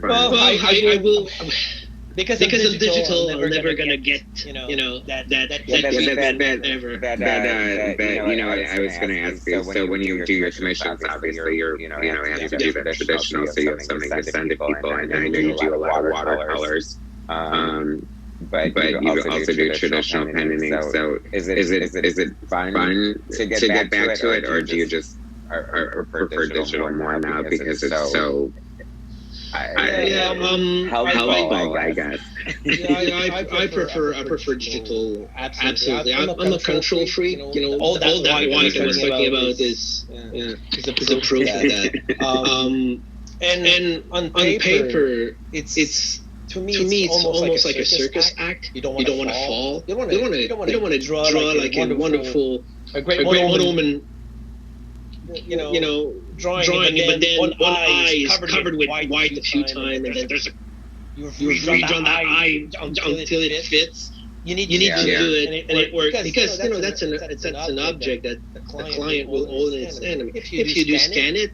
Well, I will because of digital. I'm never gonna get that ever. I was gonna ask you. So when you do your commissions, obviously you have to do the traditional, so you have something to send to people, and I know you do a lot of watercolors. But you also do traditional pen and ink. So is it fun to get back to it, or do you just prefer digital more now because it's so helpful, I guess? I prefer digital. Absolutely. I'm a control freak. All that white I was talking about is a proof of that. And on paper, it's. To me, it's almost like a circus act. You don't want to fall. You don't want to draw like a wonderful, a great woman. Drawing, but then one eye is covered with white a few times, and then there's you've redrawn that eye until it fits. You need to do it, and it works because that's an object that the client will only stand. If you do scan it,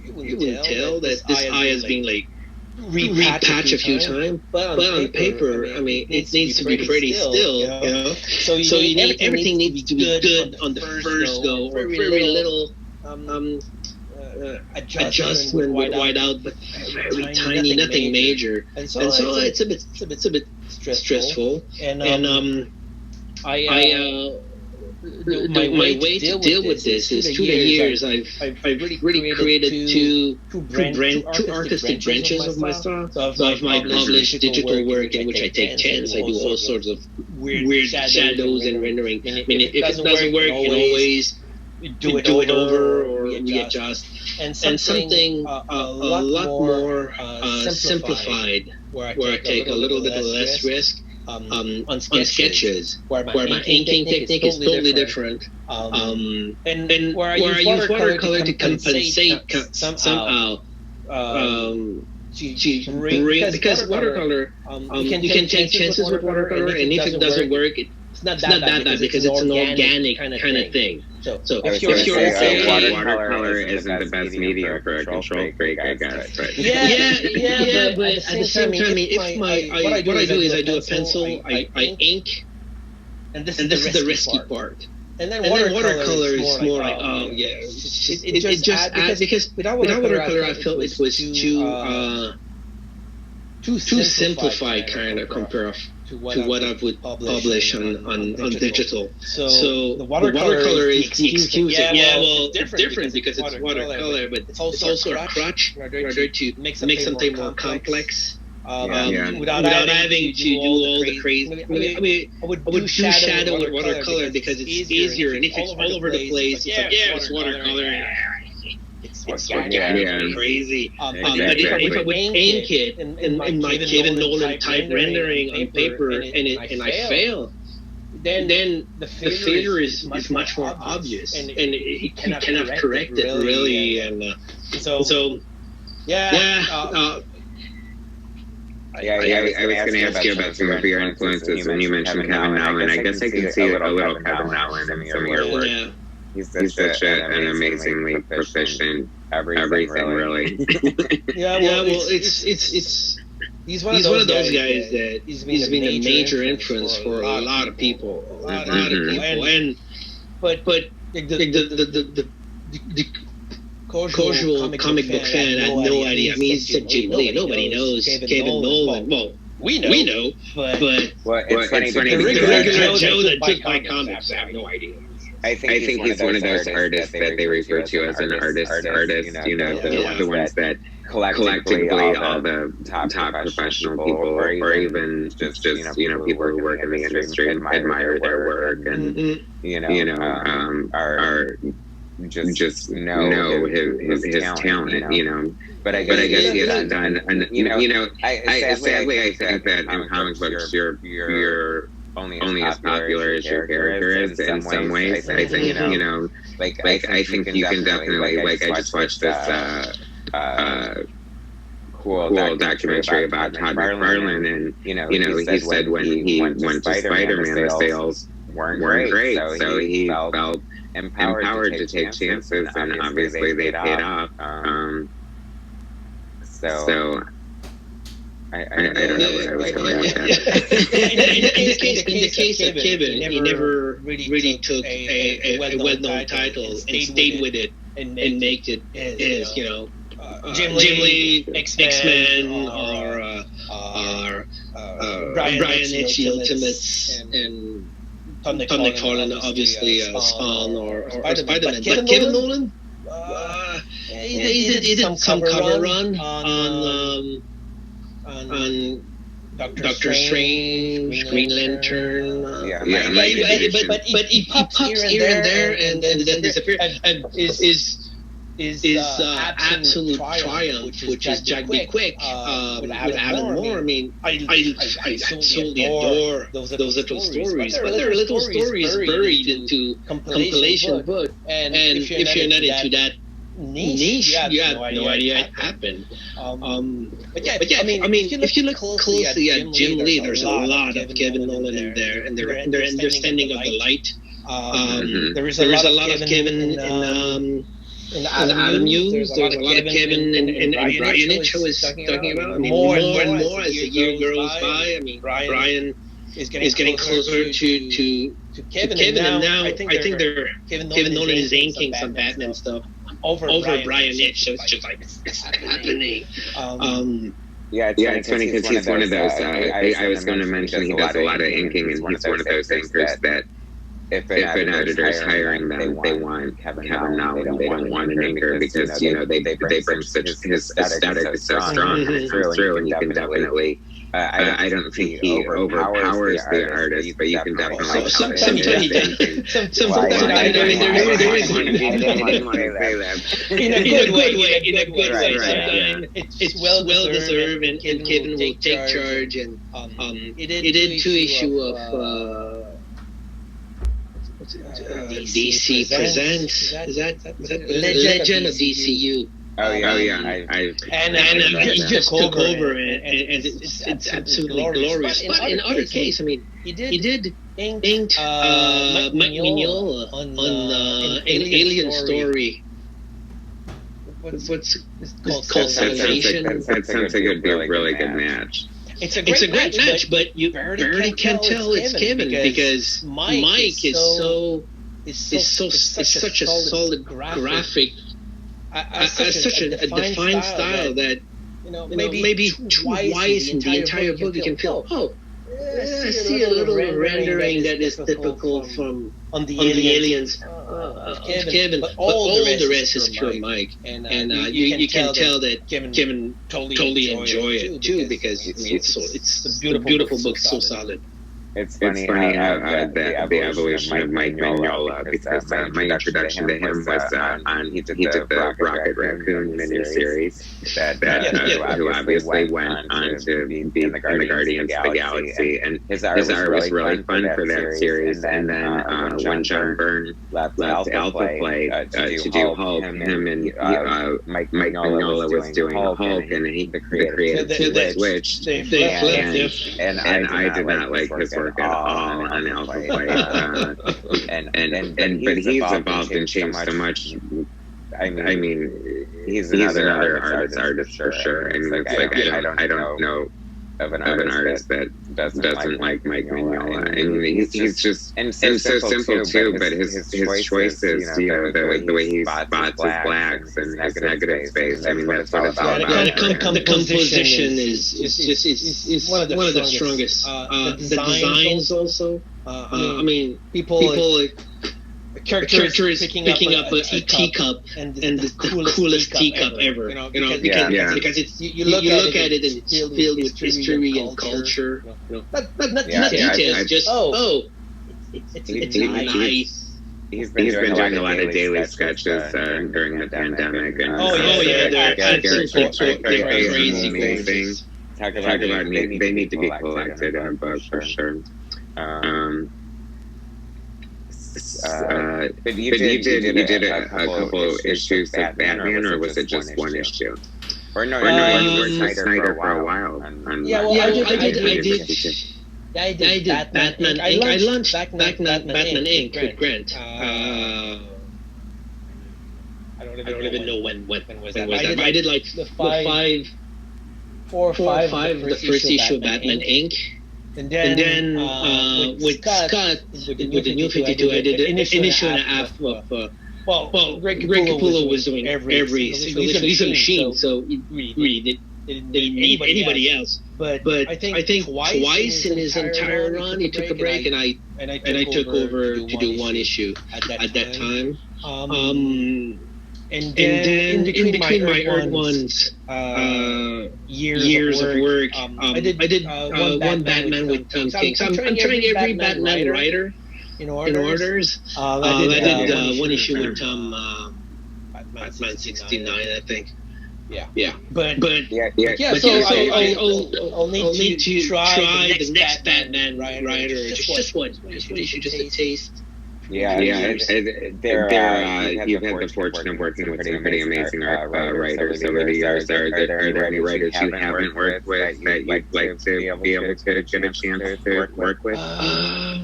you will tell that this eye is being like repatch a few times, but on paper, it needs to be pretty still, So you need everything needs to be good on the first go, or very little adjustment with white out, but very tiny, nothing major, and so it's a bit stressful. And my way to deal with this is through the years I've really created two artistic branches of my style. So I have my published digital work in which I take chance. I do all sorts of weird shadows and rendering. If it doesn't work, you can always do it over, or readjust, and something a lot more simplified, where I take a little bit less risk on sketches, where my inking technique is totally different, and where I use watercolor to compensate somehow. Because watercolor, you can take chances with watercolor, and if it doesn't work, it's not that bad because it's an organic kind of thing. So if you're saying watercolor isn't the best medium for a control freak, I guess. But but at the same time, what I do is I do a pencil, I ink, and this is the risky part. And then watercolor is more like, it just adds, because without watercolor, I felt it was too simplified kind of compared to what I would publish on digital. So the watercolor is the excuse. It's different because it's watercolor, but it's also a crutch in order to make something more complex. Without having to do all the crazy. I would do shadow with watercolor because it's easier, and if it's all over the place, it's watercolor. It's crazy. But if I would ink it in my Kevin Nolan type rendering on paper and I fail, then the failure is much more obvious, and you cannot correct it really. And so I was going to ask you about some of your influences when you mentioned Kevin Nolan. I guess I can see a little Kevin Nolan in some of your work. Yeah. He's such an amazingly proficient everything really. It's he's one of those guys that he's been a major influence for a lot of people. And but the casual comic book fan had no idea. I mean, he said Jim Lee. Nobody knows Kevin Nolan. Well, we know, but it's funny. The regular Joe that took my comics, I have no idea. I think he's one of those artists that they refer to as an artist. The ones that collectively all the top professional people, or even just people who work in the industry admire their work and are just know his talent, But I guess he hasn't done. And sadly, I think that in comic books, you're only as popular as your character is in some ways. I think I think you can definitely I just watched this cool documentary about Todd McFarlane, and he said when he went to Spider-Man, the sales weren't great, so he felt empowered to take chances, and obviously they paid off. So I don't know what I was going with that. In the case of Kevin, he never really took a well-known title and stayed with it and made it his, Jim Lee, X-Men, or Brian Hitch, The Ultimates, and Tom McFarlane, obviously Spawn or Spider-Man. But Kevin Nolan, he did some cover run on Doctor Strange, Green Lantern. But he pops here and there and then disappears. And is Absolute Triumph, which is Jack B. Quick with Alan Moore. I mean, I absolutely adore those little stories, but there are little stories buried into compilation book. And if you're not into that niche, you have no idea it happened. But I mean, if you look closely at Jim Lee, there's a lot of Kevin Nolan in there, and their understanding of the light. There is a lot of Kevin in Adam Hughes. There's a lot of Kevin and Brian Hitch I was talking about. I mean, more and more as the year goes by. I mean, Brian is getting closer to Kevin, and now I think Kevin Nolan is inking some Batman stuff over Brian Hitch. So it's just like it's happening. It's funny because he's one of those. I was going to mention he does a lot of inking, and he's one of those inkers that if an editor is hiring them, they want Kevin Nolan. They don't want an inker because they bring such his aesthetic is so strong and it's true, and you can definitely I don't think he overpowers the artist, but you can definitely. Sometimes he does. Sometimes I didn't want to say that. in a good way. In a good way. Right. It's well deserved, and Kevin will take charge. And he did 2 issue of DC Presents. Is that Legend of DCU? Oh yeah, he just took over, and it's absolutely glorious. But in other case, I mean, he did inked Mike Mignola on an Alien Story. What's called Salvation? That sounds like it'd be a really good match. It's a great match, but you barely can tell it's Kevin because Mike is such a solid graphic. Such a defined style that maybe twice in the entire book you can feel, I see a little rendering that is typical from on the aliens of Kevin, but all the rest is pure Mike, and you can tell that Kevin totally enjoy it too, because it's a beautiful book, so solid. It's funny how the evolution of Mike Mignola, because my introduction to him was on he did the Rocket Raccoon miniseries who obviously went on to be in the Guardians of the Galaxy, and his art was really fun for that series. And then when John Byrne left Alpha Flight to do Hulk, him and Mike Mignola was doing Hulk, and he created the Switch, and I did not like his work at all on Alpha Flight, but he's evolved and changed so much. I mean, he's another artist for sure. I mean, it's like I don't know of an artist that doesn't like Mike Mignola. I mean, he's just and so simple too. But his choices, the way he spots his blacks and his negative space. I mean, that's what it's all about. The composition is one of the strongest. The designs also. I mean, people. Characters picking up a teacup and the coolest teacup ever, because it's you look at it and it's filled with history and culture, not details, just it's nice. He's been doing a lot of daily sketches during the pandemic, and they're crazy. Talk about they need to be collected in a book for sure. But you did a couple issues of Batman, or was it just one issue? Or no, you were Snyder for a while. I did Batman Inc. I launched Batman Inc. with Grant. I don't even know when was that. I did like the 4 or 5 the first issue of Batman Inc. And then with Scott, with the New 52, I did an issue and a half of. Greg Capullo was doing every single issue. He's a machine, so he really didn't need anybody else. But I think twice in his entire run, he took a break, and I took over to do one issue at that time. And then in between my Earth Ones years of work, I did one Batman with Tom King. So I'm trying every Batman writer in orders. I did one issue with Tom, Batman 69, I think. Yeah. But so I'll need to try the next Batman writer. Just one issue, just a taste. You've had the fortune of working with some pretty amazing writers over the years. Are there any writers you haven't worked with that you'd like to be able to get a chance to work with? I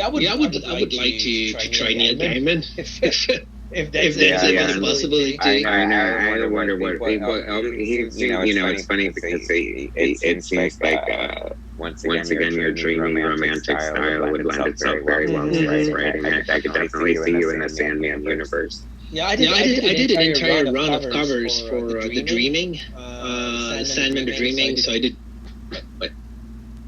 would like to try Neil Gaiman if that's a possibility. I know. I wonder what people. It's funny because it seems like once again your dreamy romantic style would lend itself very well to writing. I could definitely see you in the Sandman universe. Yeah, I did an entire run of covers for The Dreaming, Sandman The Dreaming. So I did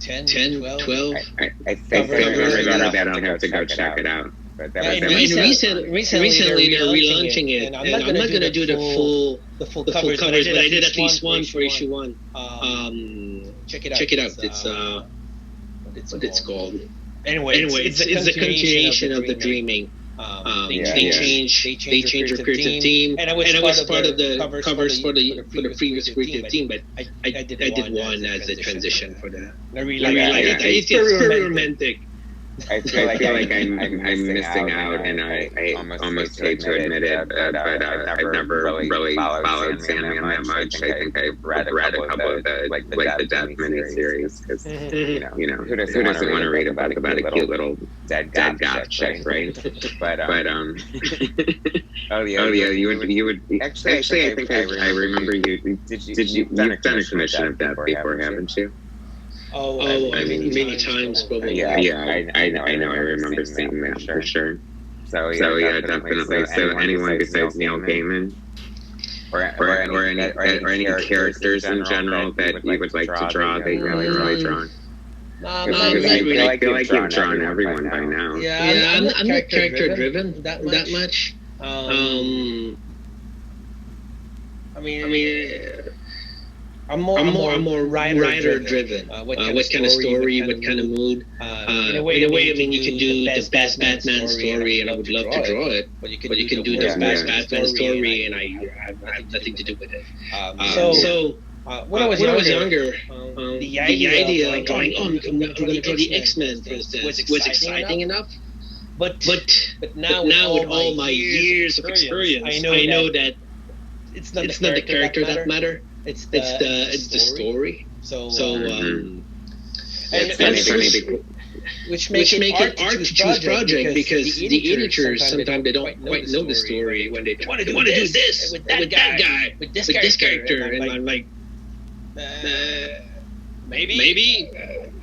10, 12. I think that I'll have to go check it out. But recently they're relaunching it, and I'm not gonna do the full covers, but I did at least one for issue 1. check it out. What it's called. Anyway, it's the continuation of the Dreaming. They changed their creative team, and I was part of the covers for the previous creative team, but I did one as a transition for the. I really like it. It's very romantic. I feel like I'm missing out, and I almost hate to admit it, but I've never really followed Sandman that much. I think I've read a couple of the Death miniseries, because who doesn't want to read about a cute little dead goth chick, right? But oh yeah, you would actually. I think I remember you. You've done a commission of that before, haven't you? Oh, I mean, many times, probably. Yeah, I know. I remember seeing that for sure. So yeah, definitely. So anyone besides Neil Gaiman, or any characters in general that you would like to draw that you haven't really drawn. I feel like you've drawn everyone by now. Yeah, I'm not character driven that much. I mean. I'm more writer driven. What kind of story, what kind of mood. In a way, I mean, you can do the best Batman story, and I would love to draw it. But you can do the best Batman story, and I have nothing to do with it. So when I was younger, the idea of going, I'm going to draw the X-Men, for instance, was exciting enough. But now with all my years of experience, I know that it's not the character that matter. It's the story. Which make it hard to choose project because the editors sometimes they don't quite know the story when they want to do this with that guy with this character, and I'm like, maybe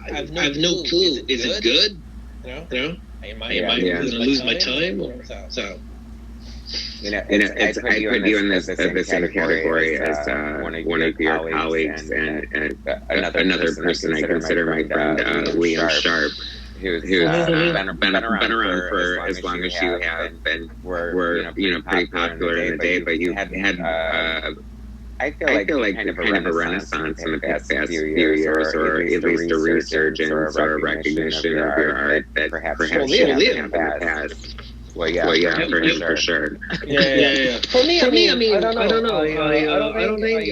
I have no clue. Is it good? You know, am I going to lose my time? So. I put you in this same category as one of your colleagues and another person I consider my friend, Liam Sharp, who's been around for as long as you have, and were pretty popular in the day, but you had I feel like kind of a renaissance in the past few years, or at least a resurgence or a recognition of your art that perhaps you haven't in the past. Well, yeah, for sure. Yeah. For me, I mean, I don't know. I don't think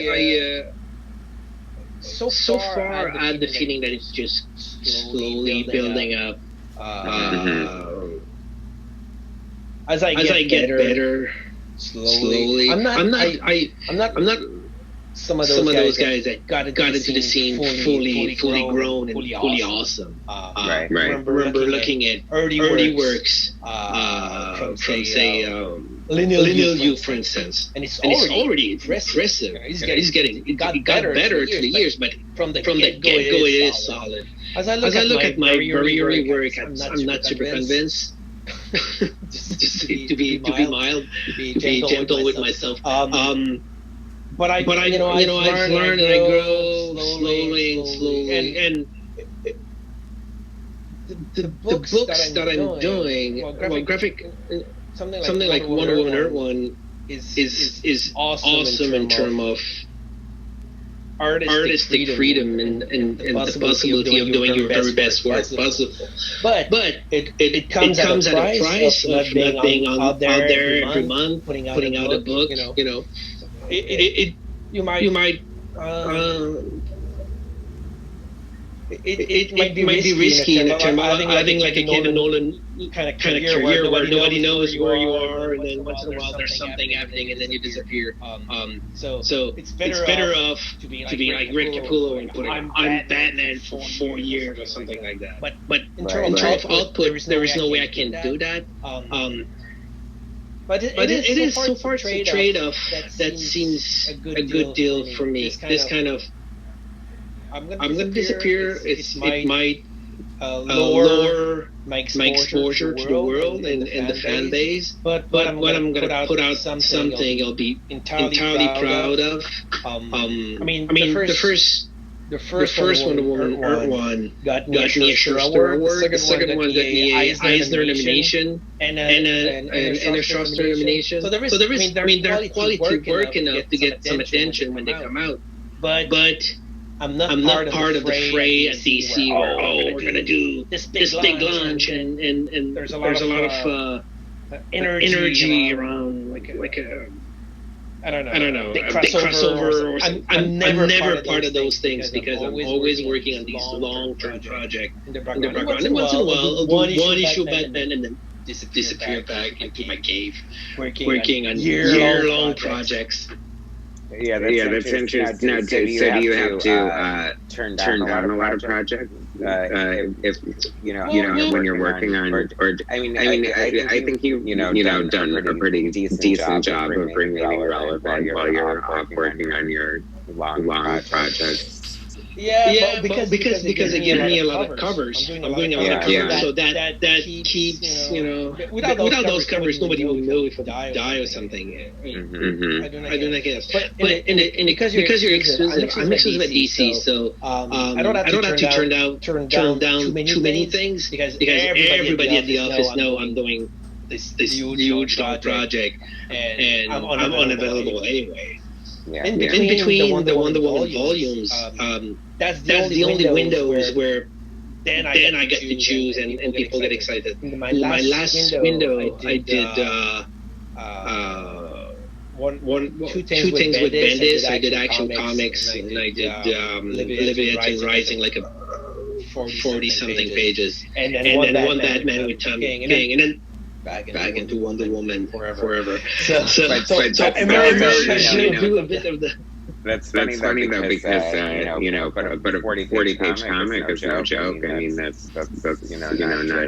so far I had the feeling that it's just slowly building up. As I get better, slowly. I'm not some of those guys that got into the scene fully grown and fully awesome. Remember looking at early works from say Lineal View, for instance, and it's already impressive. It got better through the years, but from the get-go it is solid. As I look at my very early work, I'm not super convinced. just to be mild, to be gentle with myself. But I've learned and I grow slowly, and the books that I'm doing, graphic, something like Wonder Woman Earth One is awesome in terms of artistic freedom and the possibility of doing your very best work possible. But it comes at a price of not being out there every month, putting out a book, You might it might be risky in terms of having like a Kevin Nolan kind of career where nobody knows where you are, and then once in a while there's something happening and then you disappear. So it's better off to be like Rick Capullo and put I'm Batman for 4 years or something like that. But in terms of output, there is no way I can do that. But it is so far a trade-off that seems a good deal for me. This kind of I'm going to disappear. It might lower my exposure to the world and the fan base. But I'm going to put out something I'll be entirely proud of. I mean, the first Wonder Woman Earth One got me a Star Award. The second one got me a Eisner nomination and a Schuster nomination. So there is, they're quality work enough to get some attention when they come out. But I'm not part of the fray at DC where we're gonna do this big launch and there's a lot of energy around like a I don't know, a big crossover or something. I'm never part of those things because I'm always working on these long-term projects in the background. And once in a while, I'll do one issue back then and then disappear back into my cave, working on year-long projects. Yeah, that's interesting. Now, so do you have to turn down a lot of projects if when you're working on? Or I think you've done a pretty decent job of remaining relevant while you're off working on your long projects. Yeah, because they give me a lot of covers. I'm doing a lot of covers, so that keeps without those covers, nobody will know if I die or something. I don't know, guess. But because you're exclusive, I'm exclusive at DC, so I don't have to turn down too many things because everybody at the office know I'm doing this huge long project, and I'm unavailable anyway. Yeah. In between the Wonder Woman volumes, that's the only windows where then I get to choose and people get excited. In my last window, I did two things with Bendis. I did Action Comics, and I did Leviathan Rising, like a 40-something pages, and then one Batman with Tom King, and then back into Wonder Woman forever. So I'm gonna do a bit of the. That's funny though because but a 40-page comic is no joke. I mean that's not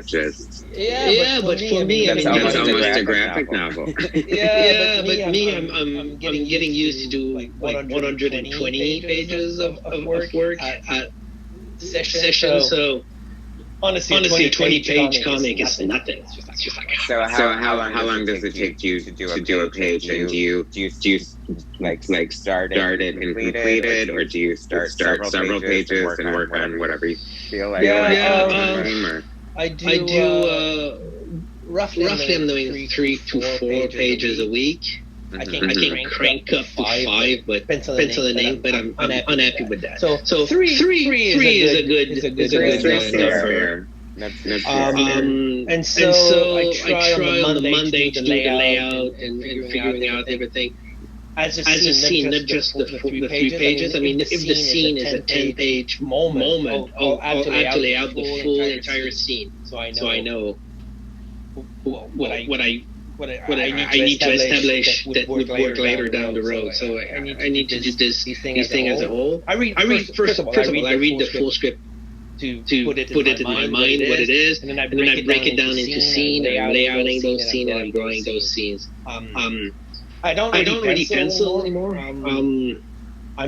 just. Yeah, but for me, that's almost a graphic novel. But me, I'm getting used to do like 120 pages of work at session. So. Honestly, a 20-page comic is nothing. It's just like so. How long does it take you to do a page? And do you like start it and complete it, or do you start several pages and work on whatever you feel like? I do. Roughly, I'm doing 3 to 4 pages a week. I can crank up to 5, but pencil and ink. But I'm unhappy with that. So three is a good number. And so I try on the Monday to do the layout and figuring out everything. As a scene, not just the 3 pages. I mean, if the scene is a 10-page moment, I'll have to lay out the full entire scene, so I know what I need to establish that would work later down the road. So I need to do this thing as a whole. I read first of all, I read the full script to put it in my mind what it is, and then I break it down into scene, and I'm layouting those scenes, and I'm drawing those scenes. I don't really pencil anymore. I'm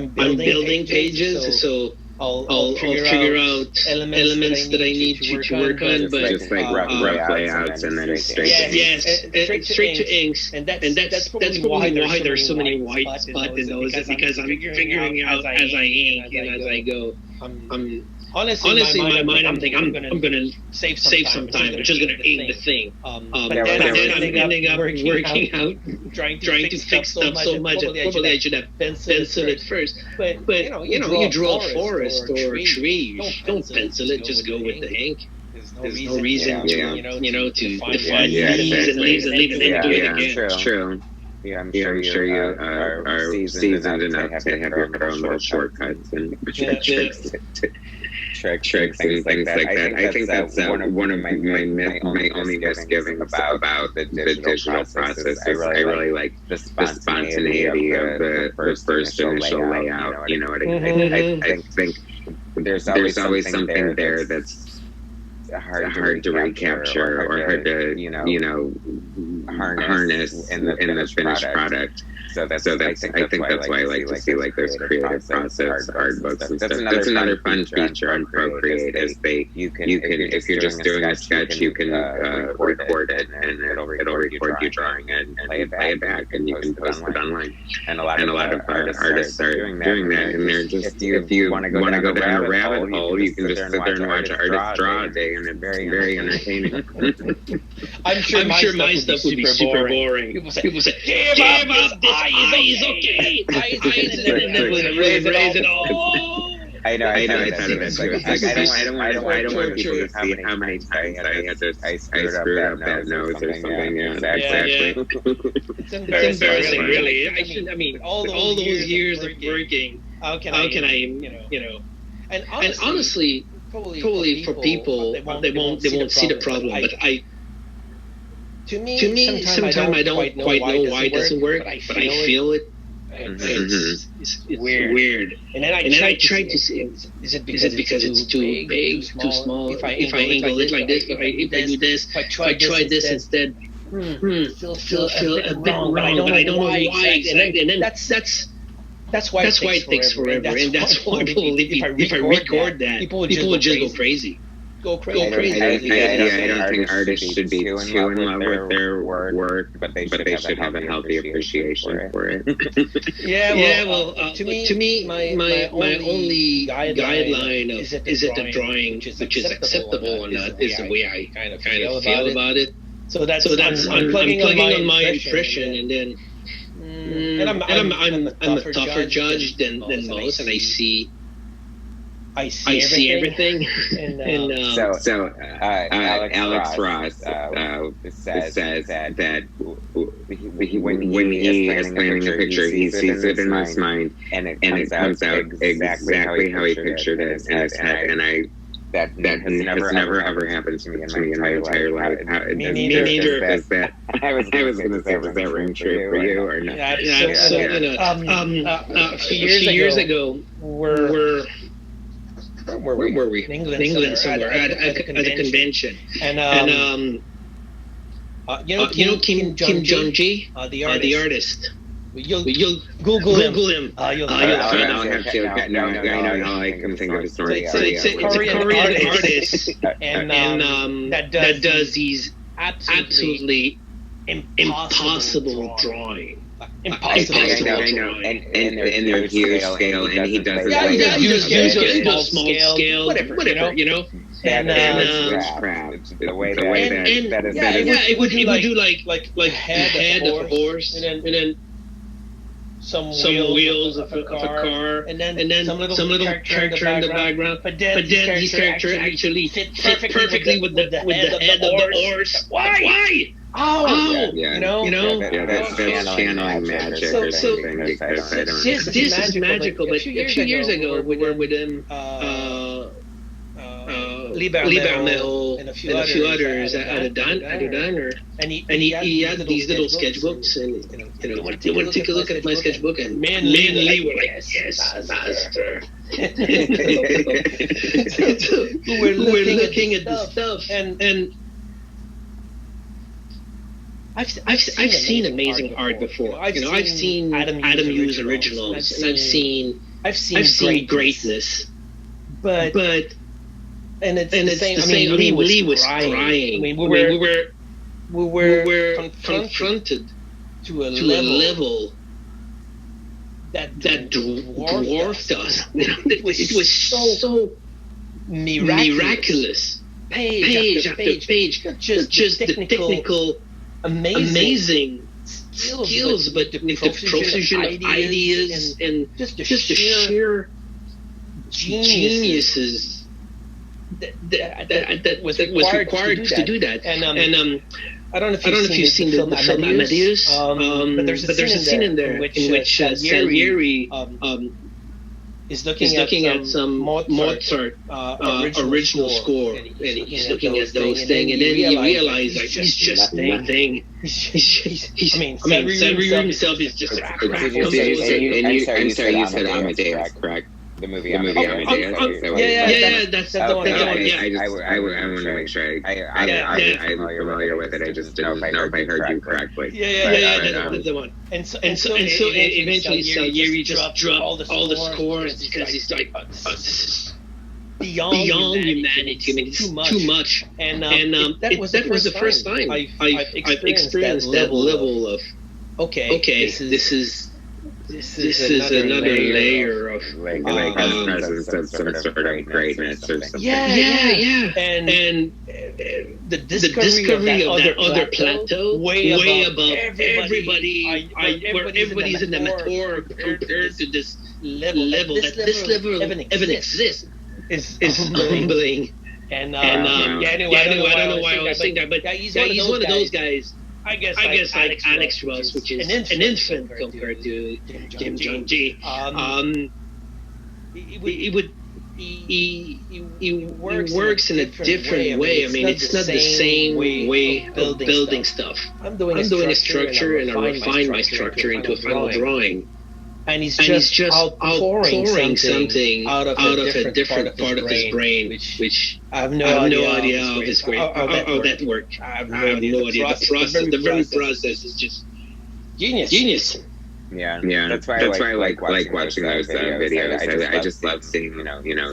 building pages, so I'll figure out elements that I need to work on, but just like rough layouts and then straight to inks, and that's probably why there's so many white spots in those, because I'm figuring out as I ink and as I go. Honestly, in my mind, I'm thinking I'm gonna save some time. I'm just gonna ink the thing. But then I'm ending up working out, trying to fix stuff so much. Probably I should have penciled it first. But you draw a forest or a tree. Don't pencil it. Just go with the ink. There's no reason to define leaves and do it again. It's true. Yeah, I'm sure you are seasoned enough to have your own little shortcuts and tricks and things like that. I think that's one of my only misgivings about the digital process. I really like the spontaneity of the first initial layout. You know what I mean? I think there's always something there that's hard to recapture or hard to harness in the finished product. So I think that's why I like to see like those creative process art books and stuff. That's another fun feature on Procreate is you can if you're just doing a sketch, you can record it and it'll record you drawing it and play it back and you can post it online. And a lot of artists are doing that, and they're just if you want to go down a rabbit hole, you can just sit there and watch an artist draw a day, and it's very entertaining. I'm sure my stuff would be super boring. People say, give up, this eye is okay. Eye is and then raise it all. I know. I thought of It's that too. like, Like, I don't want people to torture. see how many times I had to I screwed up that nose or something. Yeah, exactly. It's embarrassing, really. I mean, all those years of working. How can I, And honestly, probably for people, they won't see the problem. But to me, sometimes I don't quite know why it doesn't work, but I feel it. It's weird. And then I try to see, is it because it's too big, too small? If I angle it like this, if I do this, if I try this instead, feel a bit wrong, but I don't know why. And then that's why it takes forever, and that's why probably if I record that, people would just go crazy. I don't think artists should be too in love with their work, but they should have a healthy appreciation for it. To me, my only guideline of is it the drawing which is acceptable or not is the way I kind of feel about it. So that's I'm plugging on my impression, and then I'm a tougher judge than most, and I see everything. So Alex Ross says that when he is planning the picture, he sees it in his mind, and it comes out exactly how he pictured it in his head. And that has never ever happened to me in my entire life. Me neither. I was going to say, was that ring true for you or not? A few years ago, where were we? In England somewhere at a convention, and Kim Jong-gi, the artist. You'll Google him. I'll have to. I know. I can think of his story. It's a Korean artist, and that does these absolutely impossible drawing. Impossible. I know. And they're huge scale, and he does it small scale, whatever, And crap. The way that is. It would do like head of a horse, and then some wheels of a car, and then some little character in the background. But then this character actually fit perfectly with the head of the horse. Why? That's channeling magic or something. This is magical. But a few years ago, we were with him, Lee Bermejo and a few others at a diner, and he had these little sketchbooks, and they want to take a look at my sketchbook, and me and Lee were like, yes, master. We're looking at the stuff, and I've seen amazing art before. I've seen Adam Hughes originals, and I've seen greatness, but. And it's the same. Lee was crying. We were confronted to a level that dwarfed us. It was so miraculous. Page after page, just the technical, amazing skills, but the profusion of ideas and just the sheer geniuses that was required to do that. And I don't know if you've seen the film Amadeus, but there's a scene in there in which Salieri is looking at some Mozart original score, and he's looking at those things, and then he realizes like he's just nothing. Salieri himself is just. I'm sorry, you said Amadeus, correct? The movie Amadeus. That's the one. I want to make sure I'm familiar with it. I just didn't know if I heard you correctly. That's the one. And so eventually Salieri just dropped all the scores because he's like, this is beyond humanity. I mean, it's too much. And that was the first time I've experienced that level of okay, this is this is another layer of presence of some sort of greatness or something. Yeah. And the discovery of that other plateau, way above everybody, where everybody's an amateur compared to this level this level even exists is humbling. And anyway, I don't know why I was saying that, but he's one of those guys. I guess like Alex Ross, which is an infant compared to Kim Jong-ji. He works in a different way. I mean, it's not the same way of building stuff. I'm doing a structure and I refine my structure into a final drawing. And he's just outpouring something out of a different part of his brain, which I have no idea how that works. I have no idea. The very process is just genius. Yeah. That's why I like watching those videos. I just love seeing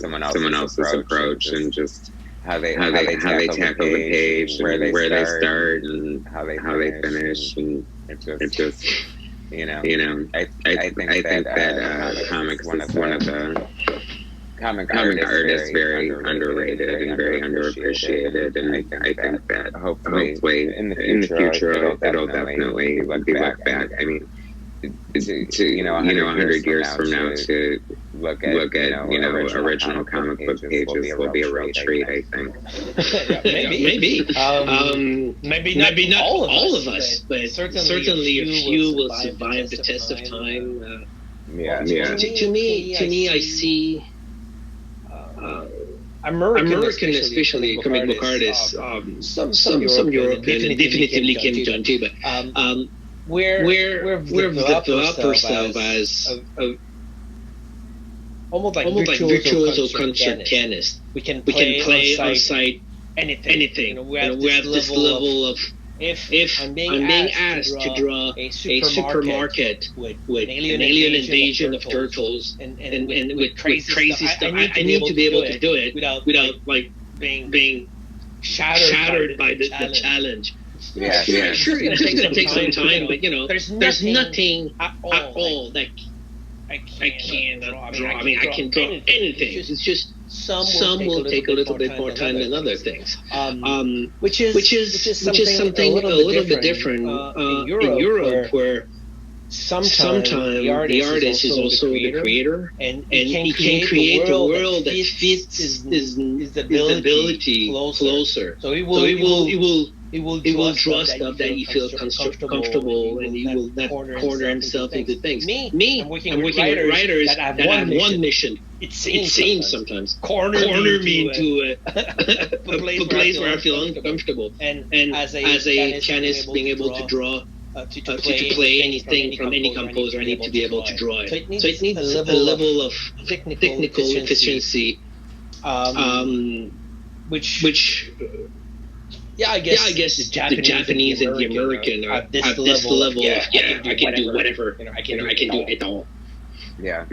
someone else's approach and just how they tackle the page and where they start and how they finish, and it just. I think that comics is one of the comic art is very underrated and very underappreciated, and I think that hopefully in the future it'll definitely be looked back. I mean, to 100 years from now to look at original comic book pages will be a real treat, I think. Maybe not all of us, but certainly a few will survive the test of time. To me, I see American, especially comic book artists, some European, and definitively Kim Jong-ji, but we've developed ourselves as almost like virtuoso concert pianists. We can play on site anything. We have this level of if I'm being asked to draw a supermarket with an alien invasion of turtles and with crazy stuff, I need to be able to do it without like being shattered by the challenge. Yeah, sure. It's going to take some time, but there's nothing at all that I can't draw. I mean, I can draw anything. It's just some will take a little bit more time than other things. Which is something a little bit different in Europe, where sometimes the artist is also the creator, and he can create a world that fits his ability closer. So he will draw stuff that he feels comfortable, and he will not corner himself into things. Me, I'm working with writers that have one mission. It seems sometimes corner me into a place where I feel uncomfortable. And as a pianist, being able to draw, to play anything from any composer, I need to be able to draw it. So it needs a level of technical efficiency, which. Yeah, I guess the Japanese and the American are at this level. Yeah, I can do whatever. I can do it all. Yeah.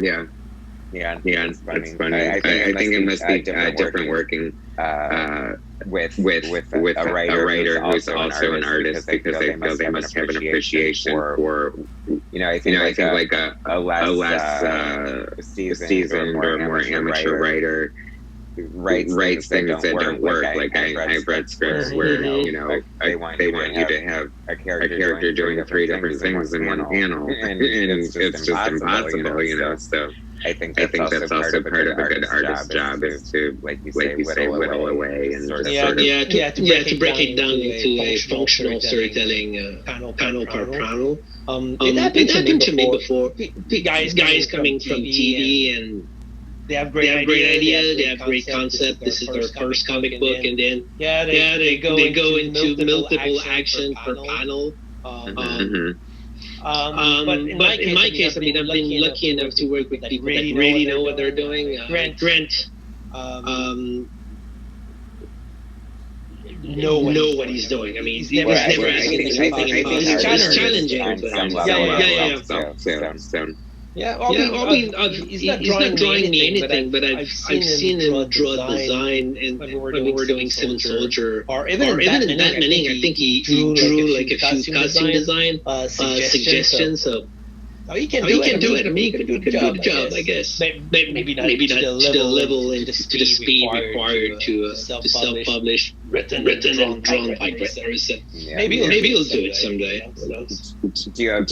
It's funny. I think it must be different working with a writer who's also an artist, because they feel they must have an appreciation for I think like a less seasoned or more amateur writer writes things that don't work. Like I've read scripts where they want you to have a character doing 3 different things in one panel, and it's just impossible. So I think that's also part of a good artist's job is to, like you say, whittle away and sort of to break it down into a functional storytelling, panel per panel. It happened to me before. Guys coming from TV, and they have great idea, they have great concept. This is their first comic book, and then they go into multiple action per panel. But in my case, I mean, I've been lucky enough to work with people that really know what they're doing. Grant know what he's doing. I mean, he's never asking something impossible. It's challenging. He's not drawing me anything, but I've seen him draw design, and when we were doing Civil Soldier, or even in Batmaning, I think he drew like a few costume design suggestions. So Oh, you can do it. I mean, you can do a good job, I guess. Maybe not to the level and to the speed required to self-publish, written and drawn by Morrison. Maybe he'll do it someday. Do you have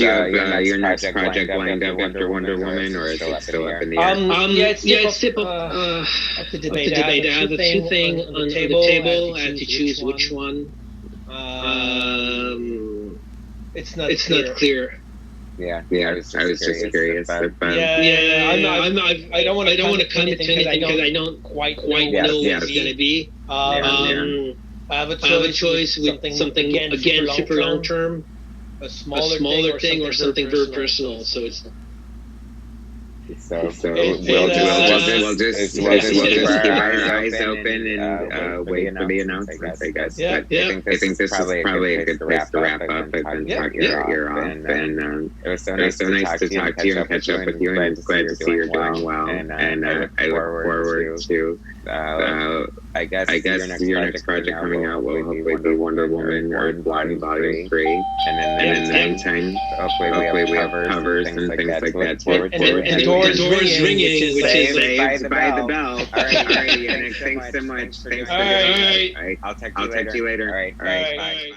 your next project lined up after Wonder Woman, or is it still up in the air? It's up to debate. I have a few things on the table. I have to choose which one. It's not clear. Yeah. I was just curious. I don't want to comment anything because I don't quite know what it's going to be. I have a choice with something again super long term, a smaller thing or something very personal. So it's. So we'll just keep our eyes open and wait for the announcements, I guess. Yeah. I think this is probably a good place to wrap up and talk your off. And it was so nice to talk to you and catch up with you, and glad to see you're doing well. And I look forward to I guess your next project coming out will hopefully be Wonder Woman or Volume 3. And then in the meantime, hopefully we have covers and things like that to look forward to. Doors ringing, which is saved by the bell. All right, Yannick, thanks so much. Thanks for doing it. All right, I'll talk to you later. All right. Bye.